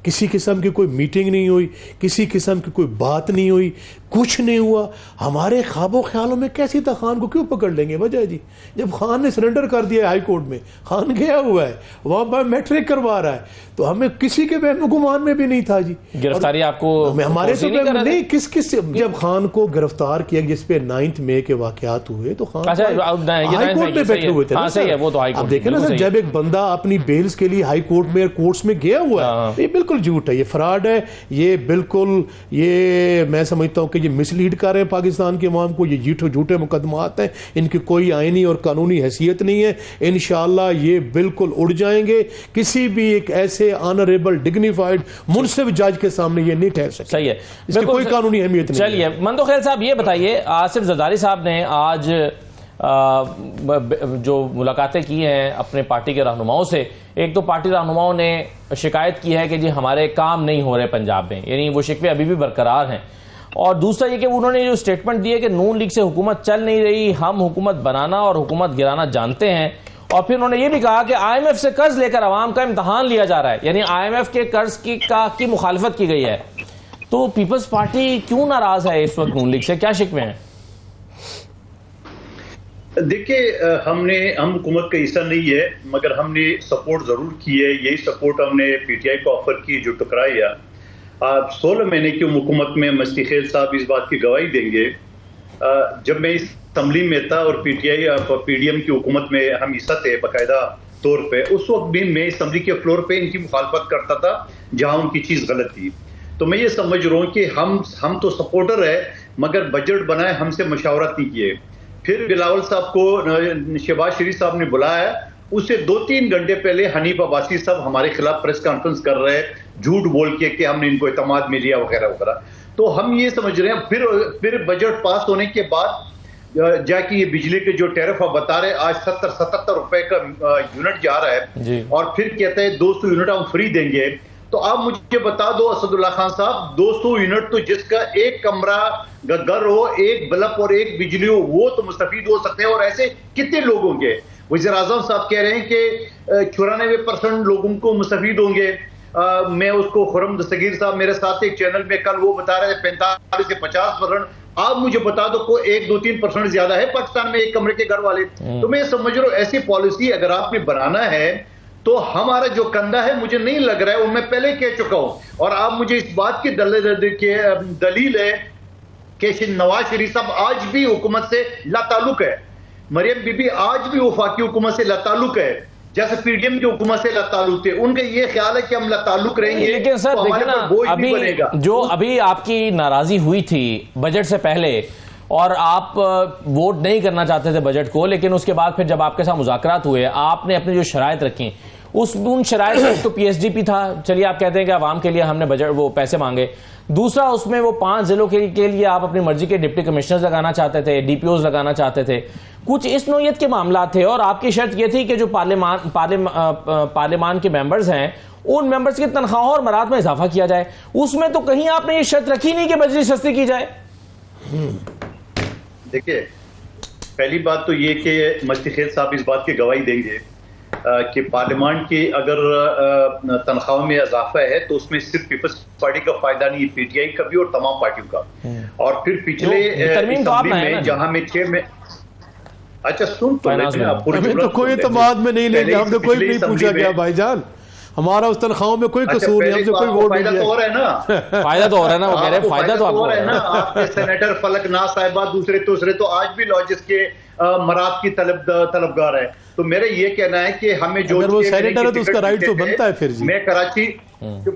کسی قسم کی کوئی میٹنگ نہیں ہوئی, کسی قسم کی کوئی بات نہیں ہوئی, کچھ نہیں ہوا. ہمارے خواب و خیالوں میں کیسی تھا, خان کو کیوں پکڑ لیں گے؟ وجہ جی جب خان نے سرنڈر کر دیا ہائی کورٹ میں, خان گیا ہوا ہے وہاں پر میٹرک کروا رہا ہے, تو ہمیں کسی کے وہم و گمان میں بھی نہیں تھا جی گرفتاری آپ کو ہمارے تو نہیں. کس جب خان کو گرفتار کیا جس پہ 9 مئی کے واقعات ہوئے تو خان ہائی کورٹ میں بیٹھے ہوئے تھے. اب دیکھیں نا سر, جب ایک بندہ اپنی بیلز کے لیے ہائی کورٹ میں کورٹس میں گیا ہوا ہے, یہ بالکل بالکل جھوٹ ہے، یہ فراڈ ہے، یہ بالکل، یہ میں سمجھتا ہوں کہ یہ مس لیڈ کر رہے ہیں پاکستان کے عوام کو، یہ جھوٹے مقدمات ہیں، ان کی کوئی آئینی اور قانونی حیثیت نہیں ہے. انشاءاللہ یہ بالکل اڑ جائیں گے، کسی بھی ایک ایسے آنریبل ڈگنیفائڈ منصف جج کے سامنے یہ نہیں ٹھہر سکے. صحیح ہے، اس کی کوئی قانونی اہمیت نہیں. چلیے مندوخیل صاحب یہ بتائیے، آصف زرداری صاحب نے آج جو ملاقاتیں کی ہیں اپنے پارٹی کے رہنماؤں سے، ایک تو پارٹی رہنماؤں نے شکایت کی ہے کہ جی ہمارے کام نہیں ہو رہے پنجاب میں، یعنی وہ شکوے ابھی بھی برقرار ہیں، اور دوسرا یہ کہ انہوں نے جو سٹیٹمنٹ دی ہے کہ نون لیگ سے حکومت چل نہیں رہی، ہم حکومت بنانا اور حکومت گرانا جانتے ہیں. اور پھر انہوں نے یہ بھی کہا کہ آئی ایم ایف سے قرض لے کر عوام کا امتحان لیا جا رہا ہے، یعنی آئی ایم ایف کے قرض کی مخالفت کی گئی ہے. تو پیپلز پارٹی کیوں ناراض ہے اس وقت نون لیگ سے، کیا شکوے ہیں؟ دیکھیں ہم حکومت کا حصہ نہیں ہے، مگر ہم نے سپورٹ ضرور کی ہے. یہی سپورٹ ہم نے پی ٹی آئی کو آفر کی جو ٹکرائی ہے. 16 مہینے کی حکومت میں مفتی خیل صاحب اس بات کی گواہی دیں گے. جب میں اس اسمبلی میں تھا اور P T I P D M کی حکومت میں ہم حصہ تھے باقاعدہ طور پہ، اس وقت بھی میں اسمبلی کے فلور پہ ان کی مخالفت کرتا تھا جہاں ان کی چیز غلط تھی. تو میں یہ سمجھ رہا ہوں کہ ہم تو سپورٹر ہے، مگر بجٹ بنائے ہم سے مشاورت نہیں کیے. پھر بلاول صاحب کو شہباز شریف صاحب نے بلایا، اس سے 2-3 گھنٹے پہلے حنیف عباسی صاحب ہمارے خلاف پریس کانفرنس کر رہے ہیں جھوٹ بول کے کہ ہم نے ان کو اعتماد میں لیا وغیرہ وغیرہ. تو ہم یہ سمجھ رہے ہیں پھر بجٹ پاس ہونے کے بعد جا کے یہ بجلی کے جو ٹیرف آپ بتا رہے آج 70-77 روپے کا یونٹ جا رہا ہے، اور پھر کہتے ہیں 200 یونٹ ہم فری دیں گے. تو آپ مجھے بتا دو اسد اللہ خان صاحب، 200 یونٹ تو جس کا ایک کمرہ گھر ہو، ایک بلب اور ایک بجلی ہو، وہ تو مستفید ہو سکتے ہیں، اور ایسے کتنے لوگ ہوں گے؟ وزیر اعظم صاحب کہہ رہے ہیں کہ 94% لوگوں کو مستفید ہوں گے. میں اس کو خرم دستگیر صاحب میرے ساتھ ایک چینل میں کل وہ بتا رہے تھے 45 سے 50%. آپ مجھے بتا دو کوئی 1-2-3% زیادہ ہے پاکستان میں ایک کمرے کے گھر والے. تو میں سمجھ رہا ہوں ایسی پالیسی اگر آپ نے بنانا ہے تو ہمارا جو کندھا ہے مجھے نہیں لگ رہا ہے، وہ میں پہلے کہہ چکا ہوں. اور آپ مجھے اس بات کی دلیل ہے کہ نواز شریف صاحب آج بھی حکومت سے لا تعلق ہے، مریم بی بی آج بھی وفاقی حکومت سے لا تعلق ہے، جیسے پی ڈی ایم کی حکومت سے لا تعلق تھے. ان کا یہ خیال ہے کہ ہم لا تعلق رہیں گے. لیکن سر دیکھیں نا، ابھی آپ کی ناراضی ہوئی تھی بجٹ سے پہلے اور آپ ووٹ نہیں کرنا چاہتے تھے بجٹ کو، لیکن اس کے بعد پھر جب آپ کے ساتھ مذاکرات ہوئے آپ نے اپنی جو شرائط رکھی، ان شرائط میں تو پی ایس ڈی پی تھا، چلیے آپ کہتے ہیں کہ عوام کے لیے ہم نے بجٹ وہ پیسے مانگے. دوسرا اس میں وہ 5 ضلعوں کے لیے آپ اپنی مرضی کے ڈپٹی کمشنرز لگانا چاہتے تھے، ڈی پی اوز لگانا چاہتے تھے، کچھ اس نوعیت کے معاملات تھے. اور آپ کی شرط یہ تھی کہ جو پارلیمان کے ممبرز ہیں ان ممبرز کی تنخواہوں اور مراد میں اضافہ کیا جائے. اس میں تو کہیں آپ نے یہ شرط رکھی نہیں کہ بجلی سستی کی جائے. دیکھیے پہلی بات تو یہ کہ مفتی خیل صاحب اس بات کی گواہی دیں گے کہ پارلیمان کی اگر تنخواہوں میں اضافہ ہے تو اس میں صرف پیپلز پارٹی کا فائدہ نہیں، پی ٹی آئی کا بھی اور تمام پارٹیوں کا. اور پھر پچھلے اسمبلی میں جہاں میں 6 میں اچھا سن تو ہمیں تو کوئی اعتماد میں نہیں لیں گے، ہم نے کوئی نہیں پوچھا گیا بھائی جان، ہمارا اس تنخواہوں میں کوئی قصور نہیں، ہم سے کوئی ووٹ نہیں ہے. فائدہ تو ہو رہا ہے نا، فائدہ تو ہو رہا ہے نا، وہ کہہ رہے ہیں فائدہ تو آپ کو ہے نا. آپ کے سینیٹر فلک ناز صاحبہ دوسرے تو آج بھی لاجس کے مراد کی طلبگار ہے. تو میرا یہ کہنا ہے کہ ہمیں جو اگر وہ سینیٹر ہے تو اس کا رائٹ تو بنتا ہے. پھر میں کراچی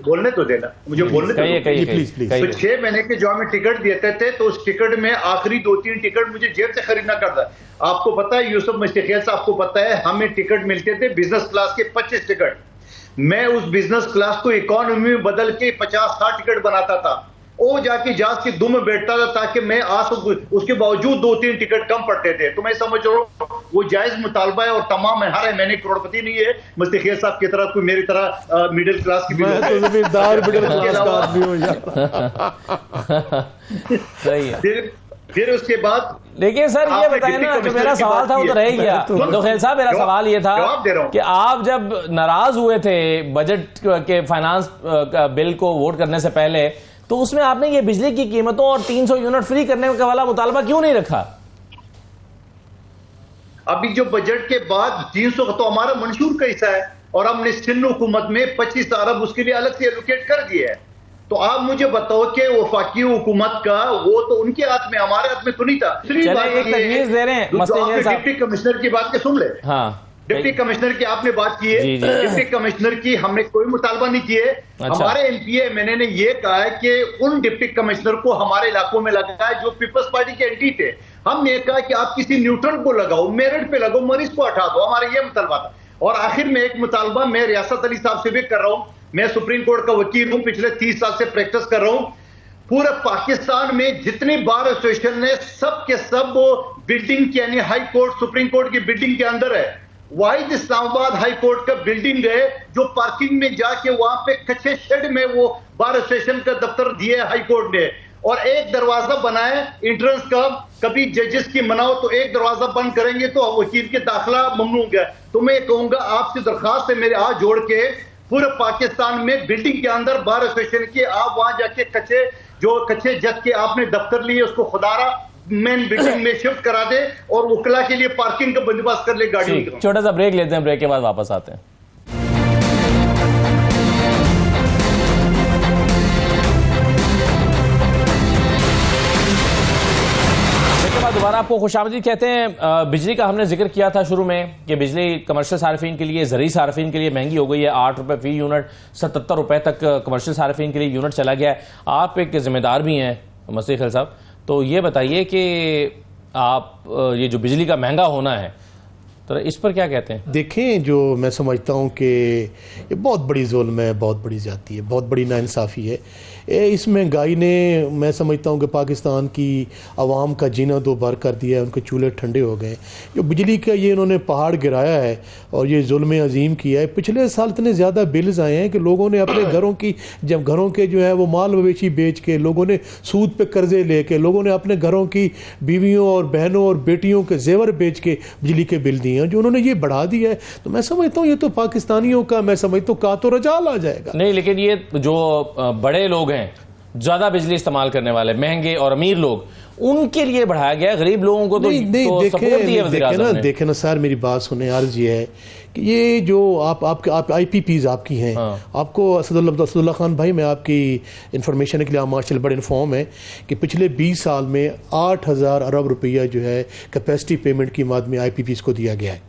بولنے تو دینا، مجھے بولنے تو پلیز. تو 6 مہینے کے جو ہمیں ٹکٹ دیتے تھے تو اس ٹکٹ میں آخری 2-3 ٹکٹ مجھے جیب سے خریدنا کرتا ہے. آپ کو پتا ہے یوسف مفتی خیل صاحب کو پتا ہے ہمیں ٹکٹ ملتے تھے بزنس کلاس کے 25 ٹکٹ. میں اس بزنس کلاس کو اکانومی میں بدل کے 50-60 ٹکٹ بناتا تھا. وہ جا کے جہاز کی دم میں بیٹھتا تھا تاکہ میں آ سکوں، اس کے باوجود 2-3 ٹکٹ کم پڑتے تھے. تو میں سمجھ رہا ہوں وہ جائز مطالبہ ہے اور تمام ہر میں نے کروڑپتی نہیں ہے مفتی خیل صاحب کی طرح، کوئی میری طرح میڈل کلاس کی بھی پھر اس کے بعد. لیکن سر یہ بتائیں نا، جو میرا سوال تھا وہ تو رہ گیا. مندوخیل صاحب میرا سوال یہ تھا کہ آپ جب ناراض ہوئے تھے بجٹ کے فائنانس بل کو ووٹ کرنے سے پہلے تو اس میں آپ نے یہ بجلی کی قیمتوں اور 300 یونٹ فری کرنے کا والا مطالبہ کیوں نہیں رکھا؟ ابھی جو بجٹ کے بعد 300 تو ہمارا منشور کا حصہ ہے اور ہم نے سندھ حکومت میں 25 ارب اس کے لیے الگ سے ایلوکیٹ کر دیا ہے. تو آپ مجھے بتاؤ کہ وفاقی حکومت کا وہ تو ان کے ہاتھ میں، ہمارے ہاتھ میں تو نہیں تھا. ایک تجویز دے رہے ہیں ڈپٹی کمشنر کی بات کے سن لے. ڈپٹی کمشنر کی آپ نے بات کی ہے، ڈپٹی کمشنر کی ہم نے کوئی مطالبہ نہیں کیے. ہمارے ایم پی اے میں نے یہ کہا ہے کہ ان ڈپٹی کمشنر کو ہمارے علاقوں میں لگا ہے جو پیپلز پارٹی کے اینٹی تھے. ہم نے کہا کہ آپ کسی نیوٹرل کو لگاؤ، میرٹ پہ لگاؤ، مریض کو ہٹا دو. ہمارا یہ مطالبہ تھا. اور آخر میں ایک مطالبہ میں ریاست علی صاحب سے بھی کر رہا ہوں. میں سپریم کورٹ کا وکیل ہوں، پچھلے 30 سال سے پریکٹس کر رہا ہوں. پورے پاکستان میں جتنی بار ایسوسیشن ہے سب کے سب وہ بلڈنگ یعنی ہائی کورٹ سپریم کورٹ کی بلڈنگ کے اندر ہے. واحد اسلام آباد ہائی کورٹ کا بلڈنگ ہے جو پارکنگ میں جا کے وہاں پہ کچے شیڈ میں وہ بار ایسوسیشن کا دفتر دیا ہائی کورٹ نے. اور ایک دروازہ بنایا انٹرنس کا. کبھی ججز کی مناؤ تو ایک دروازہ بند کریں گے تو وکیل کے داخلہ ممنوع ہے. تو میں کہوں گا آپ سے درخواست ہے میرے ہاتھ جوڑ کے پورے پاکستان میں بلڈنگ کے اندر بار ایسوسیشن کی آپ وہاں جا کے کچے جج کے آپ نے دفتر لیے اس کو خدارہ مین بلڈنگ میں شفٹ کرا دے اور وکلا کے لیے پارکنگ کا بندوبست کر لے گاڑیوں کا. چھوٹا سا بریک لیتے ہیں، بریک کے بعد واپس آتے ہیں. دوبارہ آپ کو خوش آمدید کہتے ہیں. بجلی کا ہم نے ذکر کیا تھا شروع میں کہ بجلی کمرشل صارفین کے لیے، زرعی صارفین کے لیے مہنگی ہو گئی ہے. 8 روپے فی یونٹ، 77 روپے تک کمرشل صارفین کے لیے یونٹ چلا گیا ہے. آپ ایک ذمہ دار بھی ہیں مسیح خیل صاحب، تو یہ بتائیے کہ آپ یہ جو بجلی کا مہنگا ہونا ہے تو اس پر کیا کہتے ہیں؟ دیکھیں، جو میں سمجھتا ہوں کہ یہ بہت بڑی ظلم ہے، بہت بڑی زیادتی ہے، بہت بڑی ناانصافی ہے. اس مہنگائی نے میں سمجھتا ہوں کہ پاکستان کی عوام کا جینا دو بار کر دیا ہے. ان کے چولہے ٹھنڈے ہو گئے. جو بجلی کا یہ انہوں نے پہاڑ گرایا ہے اور یہ ظلم عظیم کیا ہے. پچھلے سال اتنے زیادہ بلز آئے ہیں کہ لوگوں نے اپنے گھروں کے جو ہے وہ مال مویشی بیچ کے، لوگوں نے سود پہ قرضے لے کے، لوگوں نے اپنے گھروں کی بیویوں اور بہنوں اور بیٹیوں کے زیور بیچ کے بجلی کے بل دیے ہیں. جو انہوں نے یہ بڑھا دیا ہے تو میں سمجھتا ہوں یہ تو پاکستانیوں کا میں سمجھتا ہوں تو رجال آ جائے گا. نہیں، لیکن یہ جو بڑے لوگ ہیں، زیادہ بجلی استعمال کرنے والے، مہنگے اور امیر لوگ، ان کے لیے بڑھایا گیا. غریب لوگوں کو تو سپورٹ دی ہے وزیر اعظم نے. دیکھیں نا سر، میری بات سنیں. عرض یہ ہے کہ یہ جو آپ آئی پی پیز آپ کی ہیں، آپ کو اسد اللہ خان بھائی، میں آپ کی انفارمیشن کے لیے ماشاء اللہ بڑے انفارم ہے کہ پچھلے 20 سال میں 8,000 ارب روپیہ جو ہے کیپیسٹی پیمنٹ کی مد میں آئی پی پیز کو دیا گیا ہے.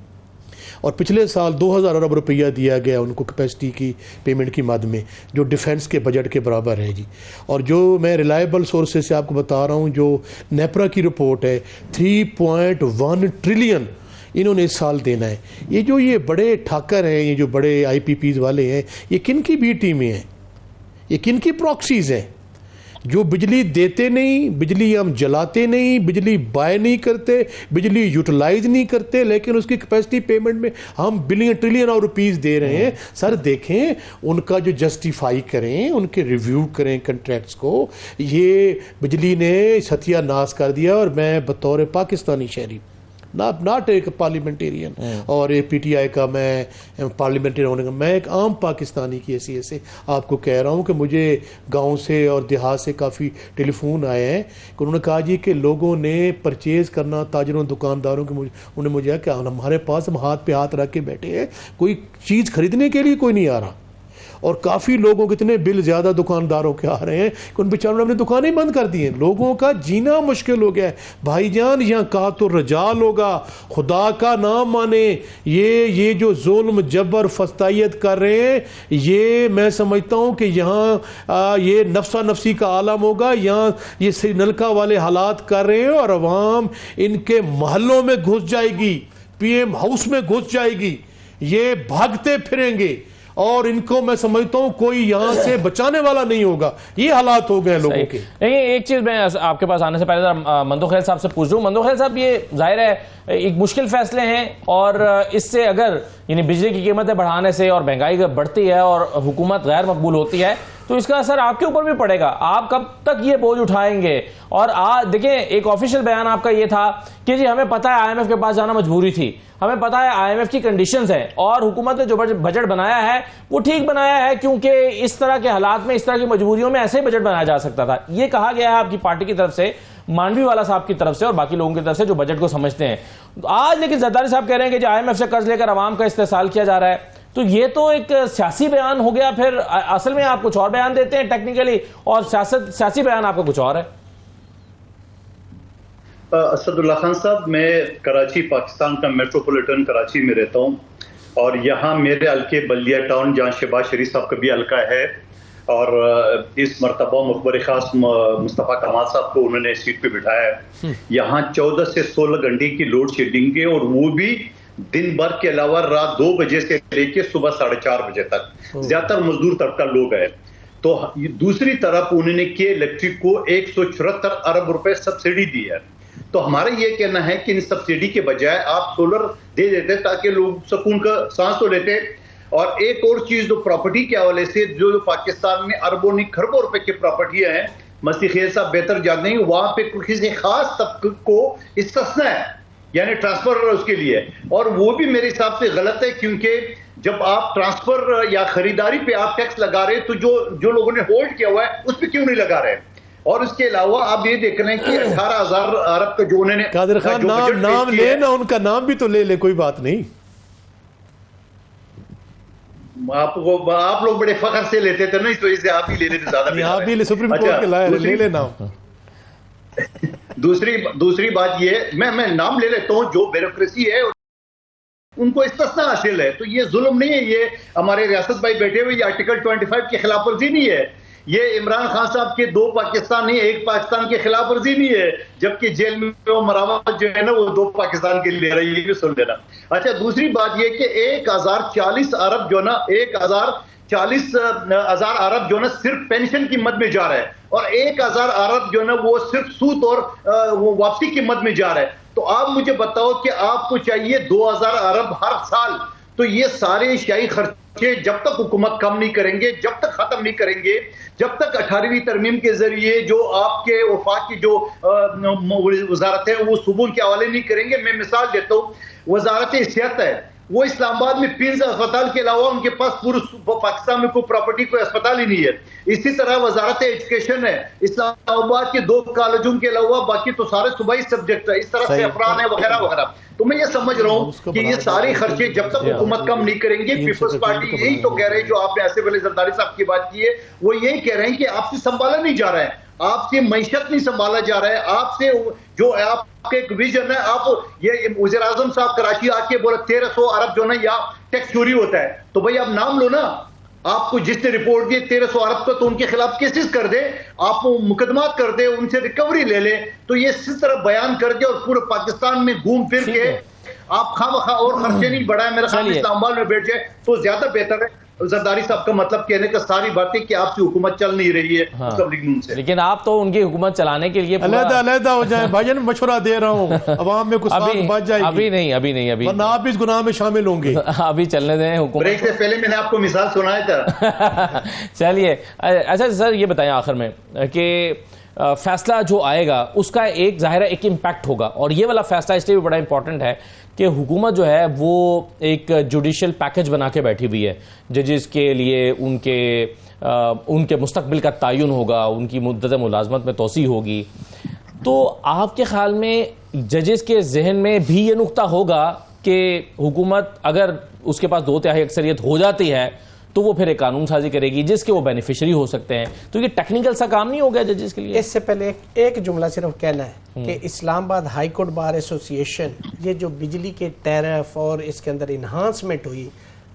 اور پچھلے سال 2,000 ارب روپیہ دیا گیا ان کو کیپیسٹی کی پیمنٹ کی مد میں، جو ڈیفنس کے بجٹ کے برابر ہے جی. اور جو میں ریلائبل سورسز سے آپ کو بتا رہا ہوں، جو نیپرا کی رپورٹ ہے، 3.1 ٹریلین انہوں نے اس سال دینا ہے. یہ بڑے ٹھاکر ہیں، یہ جو بڑے آئی پی پیز والے ہیں، یہ کن کی بی ٹیمیں ہیں؟ یہ کن کی پراکسیز ہیں؟ جو بجلی دیتے نہیں، بجلی ہم جلاتے نہیں، بجلی بائی نہیں کرتے، بجلی یوٹیلائز نہیں کرتے، لیکن اس کی کیپیسٹی پیمنٹ میں ہم بلین ٹریلین اور روپیز دے رہے ہیں. سر دیکھیں، ان کا جو جسٹیفائی کریں، ان کے ریویو کریں کنٹریکٹس کو. یہ بجلی نے ستیہ ناش کر دیا. اور میں بطور پاکستانی شہری، ناٹ ایک پارلیمنٹیرین اور پی ٹی آئی کا میں پارلیمنٹیرین ہونے کا، میں ایک عام پاکستانی کی حیثیت سے آپ کو کہہ رہا ہوں کہ مجھے گاؤں سے اور دیہات سے کافی ٹیلی فون آئے ہیں کہ انہوں نے کہا جی کہ لوگوں نے پرچیز کرنا، تاجروں دکانداروں کے، انہوں نے مجھے کہ ہمارے پاس ہم ہاتھ پہ ہاتھ رکھ کے بیٹھے ہیں، کوئی چیز خریدنے کے لیے کوئی نہیں آ رہا. اور کافی لوگوں کے اتنے بل زیادہ دکانداروں کے آ رہے ہیں کہ ان بیچاروں نے اپنی دکانیں بند کر دی ہیں. لوگوں کا جینا مشکل ہو گیا ہے. بھائی جان، یہاں کہا تو رجال ہوگا، خدا کا نام مانے. یہ جو ظلم جبر فستائیت کر رہے ہیں، یہ میں سمجھتا ہوں کہ یہاں یہ نفسا نفسی کا عالم ہوگا. یہاں یہ سری لنکا والے حالات کر رہے ہیں اور عوام ان کے محلوں میں گھس جائے گی، پی ایم ہاؤس میں گھس جائے گی. یہ بھاگتے پھریں گے اور ان کو میں سمجھتا ہوں کوئی یہاں سے بچانے والا نہیں ہوگا. یہ حالات ہو گئے لوگوں کے. ایک چیز میں آپ کے پاس آنے سے پہلے مندو خیل صاحب سے پوچھ لوں. مندو خیل صاحب، یہ ظاہر ہے ایک مشکل فیصلے ہیں، اور اس سے اگر یعنی بجلی کی قیمتیں بڑھانے سے اور مہنگائی بڑھتی ہے اور حکومت غیر مقبول ہوتی ہے تو اس کا اثر آپ کے اوپر بھی پڑے گا. آپ کب تک یہ بوجھ اٹھائیں گے؟ اور دیکھیں، ایک آفیشیل بیان آپ کا یہ تھا کہ جی ہمیں پتہ ہے آئی ایم ایف کے پاس جانا مجبوری تھی، ہمیں پتہ ہے آئی ایم ایف کی کنڈیشنز ہیں، اور حکومت نے جو بجٹ بنایا ہے وہ ٹھیک بنایا ہے کیونکہ اس طرح کے حالات میں، اس طرح کی مجبوریوں میں ایسے ہی بجٹ بنایا جا سکتا تھا. یہ کہا گیا ہے آپ کی پارٹی کی طرف سے، مانوی والا صاحب کی طرف سے اور باقی لوگوں کی طرف سے جو بجٹ کو سمجھتے ہیں. آج لیکن زرداری صاحب کہہ رہے ہیں کہ جو آئی ایم ایف سے قرض لے کر عوام کا استحصال کیا جا رہا ہے، تو یہ تو ایک سیاسی بیان ہو گیا. پھر اصل میں آپ کچھ اور بیان دیتے ہیں ٹیکنیکلی، اور سیاسی بیان آپ کا کچھ اور ہے. اسد اللہ خان صاحب، میں کراچی پاکستان کا میٹروپولیٹن کراچی میں رہتا ہوں، اور یہاں میرے حلقے بلدیہ ٹاؤن جہاں شہباز شریف صاحب کا بھی حلقہ ہے، اور اس مرتبہ مخبر خاص مصطفیٰ کمال صاحب کو انہوں نے سیٹ پہ بٹھایا ہے۔ یہاں 14 سے 16 گھنٹے کی لوڈ شیڈنگ ہے، اور وہ بھی دن بھر کے علاوہ رات 2 بجے سے لے کے صبح 4:30 بجے تک۔ زیادہ تر مزدور طبقہ لوگ ہیں۔ تو دوسری طرف انہوں نے کہ الیکٹرک کو 174 ارب روپے سبسڈی دی ہے۔ تو ہمارا یہ کہنا ہے کہ ان سبسڈی کے بجائے آپ سولر دے دیتے تاکہ لوگ سکون کا سانس تو لیتے۔ اور ایک اور چیز جو پراپرٹی کے حوالے سے جو پاکستان میں اربوں نہیں کھربوں روپے کی پراپرٹیاں ہیں، مستی خیل صاحب بہتر جانتے ہیں، وہاں پہ کسی خاص طبقے کو استثنا ہے، یعنی ٹرانسفر اس کے لیے، اور وہ بھی میرے حساب سے غلط ہے، کیونکہ جب آپ ٹرانسفر یا خریداری پہ آپ ٹیکس لگا رہے تو جو لوگوں نے ہولڈ کیا ہوا ہے اس پہ کیوں نہیں لگا رہے؟ اور اس کے علاوہ آپ یہ دیکھ رہے ہیں کہ 18,000 ارب کا جو انہوں نے قادر خان نام لے نا، ان کا نام بھی تو لے لے، کوئی بات نہیں۔ آپ لوگ بڑے فخر سے لیتے تھے، نہیں تو اسے آپ ہی لے لیتے زیادہ۔ آپ بھی سپریم کورٹ کے لائے لے لے نام۔ دوسری بات یہ، میں نام لے لیتا ہوں، جو بیوروکریسی ہے ان کو استثنا حاصل ہے، تو یہ ظلم نہیں ہے، یہ ہمارے ریاست بھائی بیٹھے ہوئے، یہ آرٹیکل 25 کی خلاف ورزی نہیں ہے، یہ عمران خان صاحب کے 2 پاکستان نہیں، 1 پاکستان کی خلاف ورزی نہیں ہے، جبکہ جیل میں وہ مراوت جو ہے نا وہ 2 پاکستان کے لے رہی ہے، یہ بھی سن لینا۔ اچھا، دوسری بات یہ کہ 1040 ارب جو نا 1040 ارب جو نا صرف پینشن کی مد میں جا رہا ہے، اور 1000 ارب جو نا وہ صرف سود اور واپسی کی مد میں جا رہا ہے۔ تو آپ مجھے بتاؤ کہ آپ کو چاہیے 2000 ارب ہر سال، تو یہ سارے اشیائی خرچے جب تک حکومت کم نہیں کریں گے، جب تک ختم نہیں کریں گے، جب تک 18ویں ترمیم کے ذریعے جو آپ کے وفاق کی جو وزارت ہے وہ صوبوں کے حوالے نہیں کریں گے۔ میں مثال دیتا ہوں، وزارت صحت ہے، وہ اسلام آباد میں 15 اسپتال کے علاوہ ان کے پاس پورے پاکستان میں کوئی پراپرٹی، کوئی اسپتال ہی نہیں ہے۔ اسی طرح وزارت ایجوکیشن ہے، اسلام آباد کے 2 کالجوں کے علاوہ باقی تو سارے صوبائی سبجیکٹ ہے، اس طرح سے افران ہے وغیرہ وغیرہ۔ تو میں یہ سمجھ رہا ہوں کہ یہ سارے خرچے جب تک حکومت کم نہیں کریں گے، پیپلز پارٹی یہی تو کہہ رہے ہیں، جو آپ نے آصف علی زرداری صاحب کی بات کی ہے، وہ یہی کہہ رہے ہیں کہ آپ سے سنبھالا نہیں جا رہا ہے، آپ سے معیشت نہیں سنبھالا جا رہا ہے، آپ سے جو آپ کا ایک ویژن ہے، آپ یہ وزیر اعظم صاحب کراچی آ کے بولا 1300 ارب جو نا یا ٹیکس چوری ہوتا ہے، تو بھائی آپ نام لو نا، آپ کو جس نے رپورٹ دی 1300 ارب کا تو ان کے خلاف کیسز کر دے، آپ مقدمات کر دے، ان سے ریکوری لے لے، تو یہ اس طرح بیان کر دے اور پورے پاکستان میں گھوم پھر کے آپ خواہ مخواہ اور خرچے نہیں بڑھائیں، میرا خیال اسلام آباد میں بیٹھ جائے تو زیادہ بہتر ہے۔ زرداری صاحب کا مطلب کہنے کا ساری باتیں کہ آپ سے حکومت چل نہیں رہی ہے مسلم لیگ نون سے، لیکن آپ تو ان کی حکومت چلانے کے لیے علیحدہ ہو جائیں۔ بھائی جان مشورہ دے رہا ہوں، عوام میں کچھ بچ جائے گی۔ ابھی نہیں ورنہ آپ اس گناہ میں شامل ہوں گے۔ ابھی چلنے دیں حکومت۔ بریک سے پہلے میں نے آپ کو مثال سنایا تھا۔ چلیے، اچھا سر یہ بتائیں آخر میں کہ فیصلہ جو آئے گا اس کا ایک ظاہر ہے ایک امپیکٹ ہوگا، اور یہ والا فیصلہ اس لیے بھی بڑا امپورٹنٹ ہے کہ حکومت جو ہے وہ ایک جوڈیشل پیکج بنا کے بیٹھی ہوئی ہے، ججز کے لیے ان کے مستقبل کا تعین ہوگا، ان کی مدت ملازمت میں توسیع ہوگی۔ تو آپ کے خیال میں ججز کے ذہن میں بھی یہ نقطہ ہوگا کہ حکومت اگر اس کے پاس 2/3 اکثریت ہو جاتی ہے تو وہ پھر ایک قانون سازی کرے گی جس کے وہ بینیفیشری ہو سکتے ہیں، تو یہ ٹیکنیکل سا کام نہیں ہو گیا ججز کے لیے؟ اس سے پہلے ایک جملہ صرف کہنا ہے کہ اسلام آباد ہائی کورٹ بار ایسوسی ایشن، یہ جو بجلی کے ٹیرف اور اس کے اندر انہانسمنٹ ہوئی،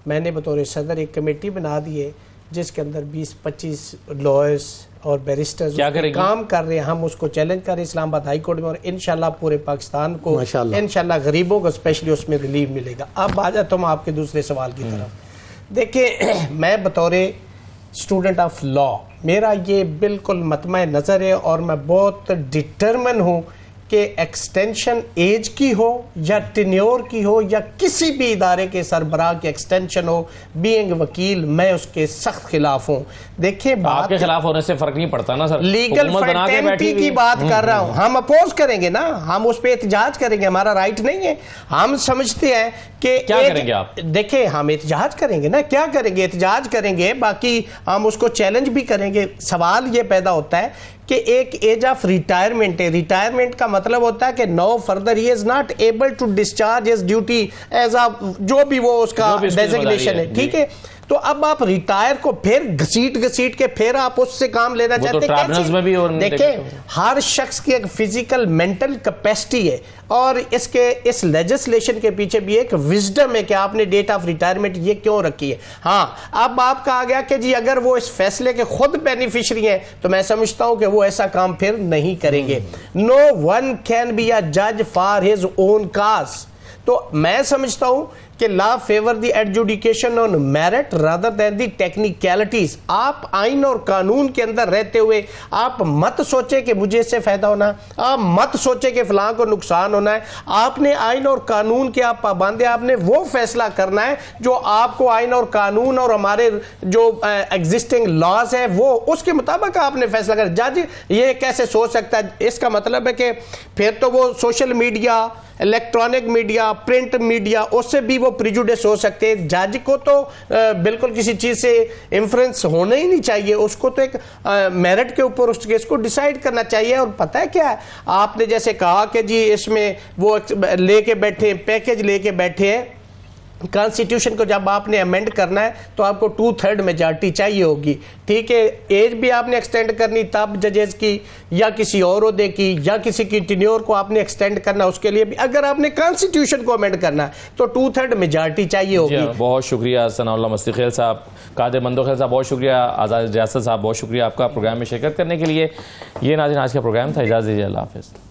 میں نے بطور صدر ایک کمیٹی بنا دی ہے جس کے اندر 20-25 لائرز اور بیرسٹرز کام کر رہے ہیں۔ ہم اس کو چیلنج کر رہے ہیں اسلام آباد ہائی کورٹ میں، اور انشاءاللہ پورے پاکستان کو انشاءاللہ غریبوں کو اسپیشلی اس میں ریلیف ملے گا۔ اب آ جاتا ہوں آپ کے دوسرے سوال کی طرف۔ دیکھیں، میں بطور اسٹوڈنٹ آف لا میرا یہ بالکل مطمع نظر ہے، اور میں بہت ڈٹرمن ہوں کہ ایکسٹینشن ایج کی ہو یا ٹینیور کی ہو یا کسی بھی ادارے کے سربراہ کی ایکسٹینشن ہو، بینگ وکیل میں اس کے سخت خلاف ہوں۔ دیکھیں، آپ کے خلاف ہونے سے فرق نہیں پڑتا نا سر، لیگل فرٹینٹی کی بات کر رہا ہوں، ہم اپوز کریں گے نا، ہم اس پہ احتجاج کریں گے، ہمارا رائٹ نہیں ہے، ہم سمجھتے ہیں کہ کیا کریں گے آپ؟ دیکھیں، ہم احتجاج کریں گے نا، کیا کریں گے، احتجاج کریں گے، باقی ہم اس کو چیلنج بھی کریں گے۔ سوال یہ پیدا ہوتا ہے کہ ایک ایج آف ریٹائرمنٹ ہے. ریٹائرمنٹ کا مطلب ہوتا ہے کہ no further he is not able to discharge his duty as جو بھی وہ اس کا ڈیزگنیشن ہے, ٹھیک ہے. تو اب آپ ریٹائر کو پھر گھسیٹ کے پھر آپ اس سے کام لینا چاہتے ہیں. دیکھیں ہر شخص کی ایک فزیکل مینٹل کیپیسٹی ہے, اور اس لیجسلیشن کے پیچھے بھی ایک وزڈم ہے کہ آپ نے ڈیٹ آف ریٹائرمنٹ یہ کیوں رکھی ہے. ہاں اب آپ کا آ گیا کہ جی اگر وہ اس فیصلے کے خود بینیفیشری ہیں تو میں سمجھتا ہوں کہ وہ ایسا کام پھر نہیں کریں گے. نو ون کین بی اے جج فار ہز اون کاز. تو میں سمجھتا ہوں کہ لا فیور دی ایڈجوڈیکیشن آن میرٹ رادر دین دی ٹیکنیکلٹیز. آپ آئین اور قانون کے اندر رہتے ہوئے آپ مت سوچیں کہ مجھے اس سے فائدہ ہونا, آپ مت سوچیں کہ فلاں کو نقصان ہونا ہے. آپ نے آئین اور قانون کے آپ پابند ہیں, آپ نے وہ فیصلہ کرنا ہے جو آپ کو آئین اور قانون اور ہمارے جو ایگزسٹنگ لاز ہے وہ اس کے مطابق آپ نے فیصلہ کرنا. جج یہ کیسے سوچ سکتا ہے؟ اس کا مطلب ہے کہ پھر تو وہ social media, electronic media, print media, اس سے بھی وہ پریجوڈس ہو سکتے ہیں. جج کو تو بالکل کسی چیز سے انفرنس ہونا ہی نہیں چاہیے, اس کو تو ایک میرٹ کے اوپر اس کیس کو ڈیسائیڈ کرنا چاہیے. اور پتہ ہے کیا ہے, آپ نے جیسے کہا کہ جی اس میں وہ لے کے بیٹھے پیکج لے کے بیٹھے ہیں, کانسٹیٹیوشن کو جب آپ نے امینڈ کرنا ہے تو آپ کو 2/3 میجارٹی چاہیے ہوگی, ٹھیک ہے. ایج بھی آپ نے ایکسٹینڈ کرنی تب ججز کی یا کسی اور عہدے کی یا کسی کی ٹینیور کو آپ نے ایکسٹینڈ کرنا, اس کے لیے بھی اگر آپ نے کانسٹیٹیوشن کو امینڈ کرنا ہے تو 2/3 میجارٹی چاہیے ہوگی. بہت شکریہ ثناء اللہ مستخیل صاحب, قادر مندوخیل صاحب بہت شکریہ, آزاد ریاست صاحب بہت شکریہ آپ کا پروگرام میں شرکت کرنے کے لیے. یہ ناظرین آج کا پروگرام تھا, اجازت دیجیے, اللہ حافظ.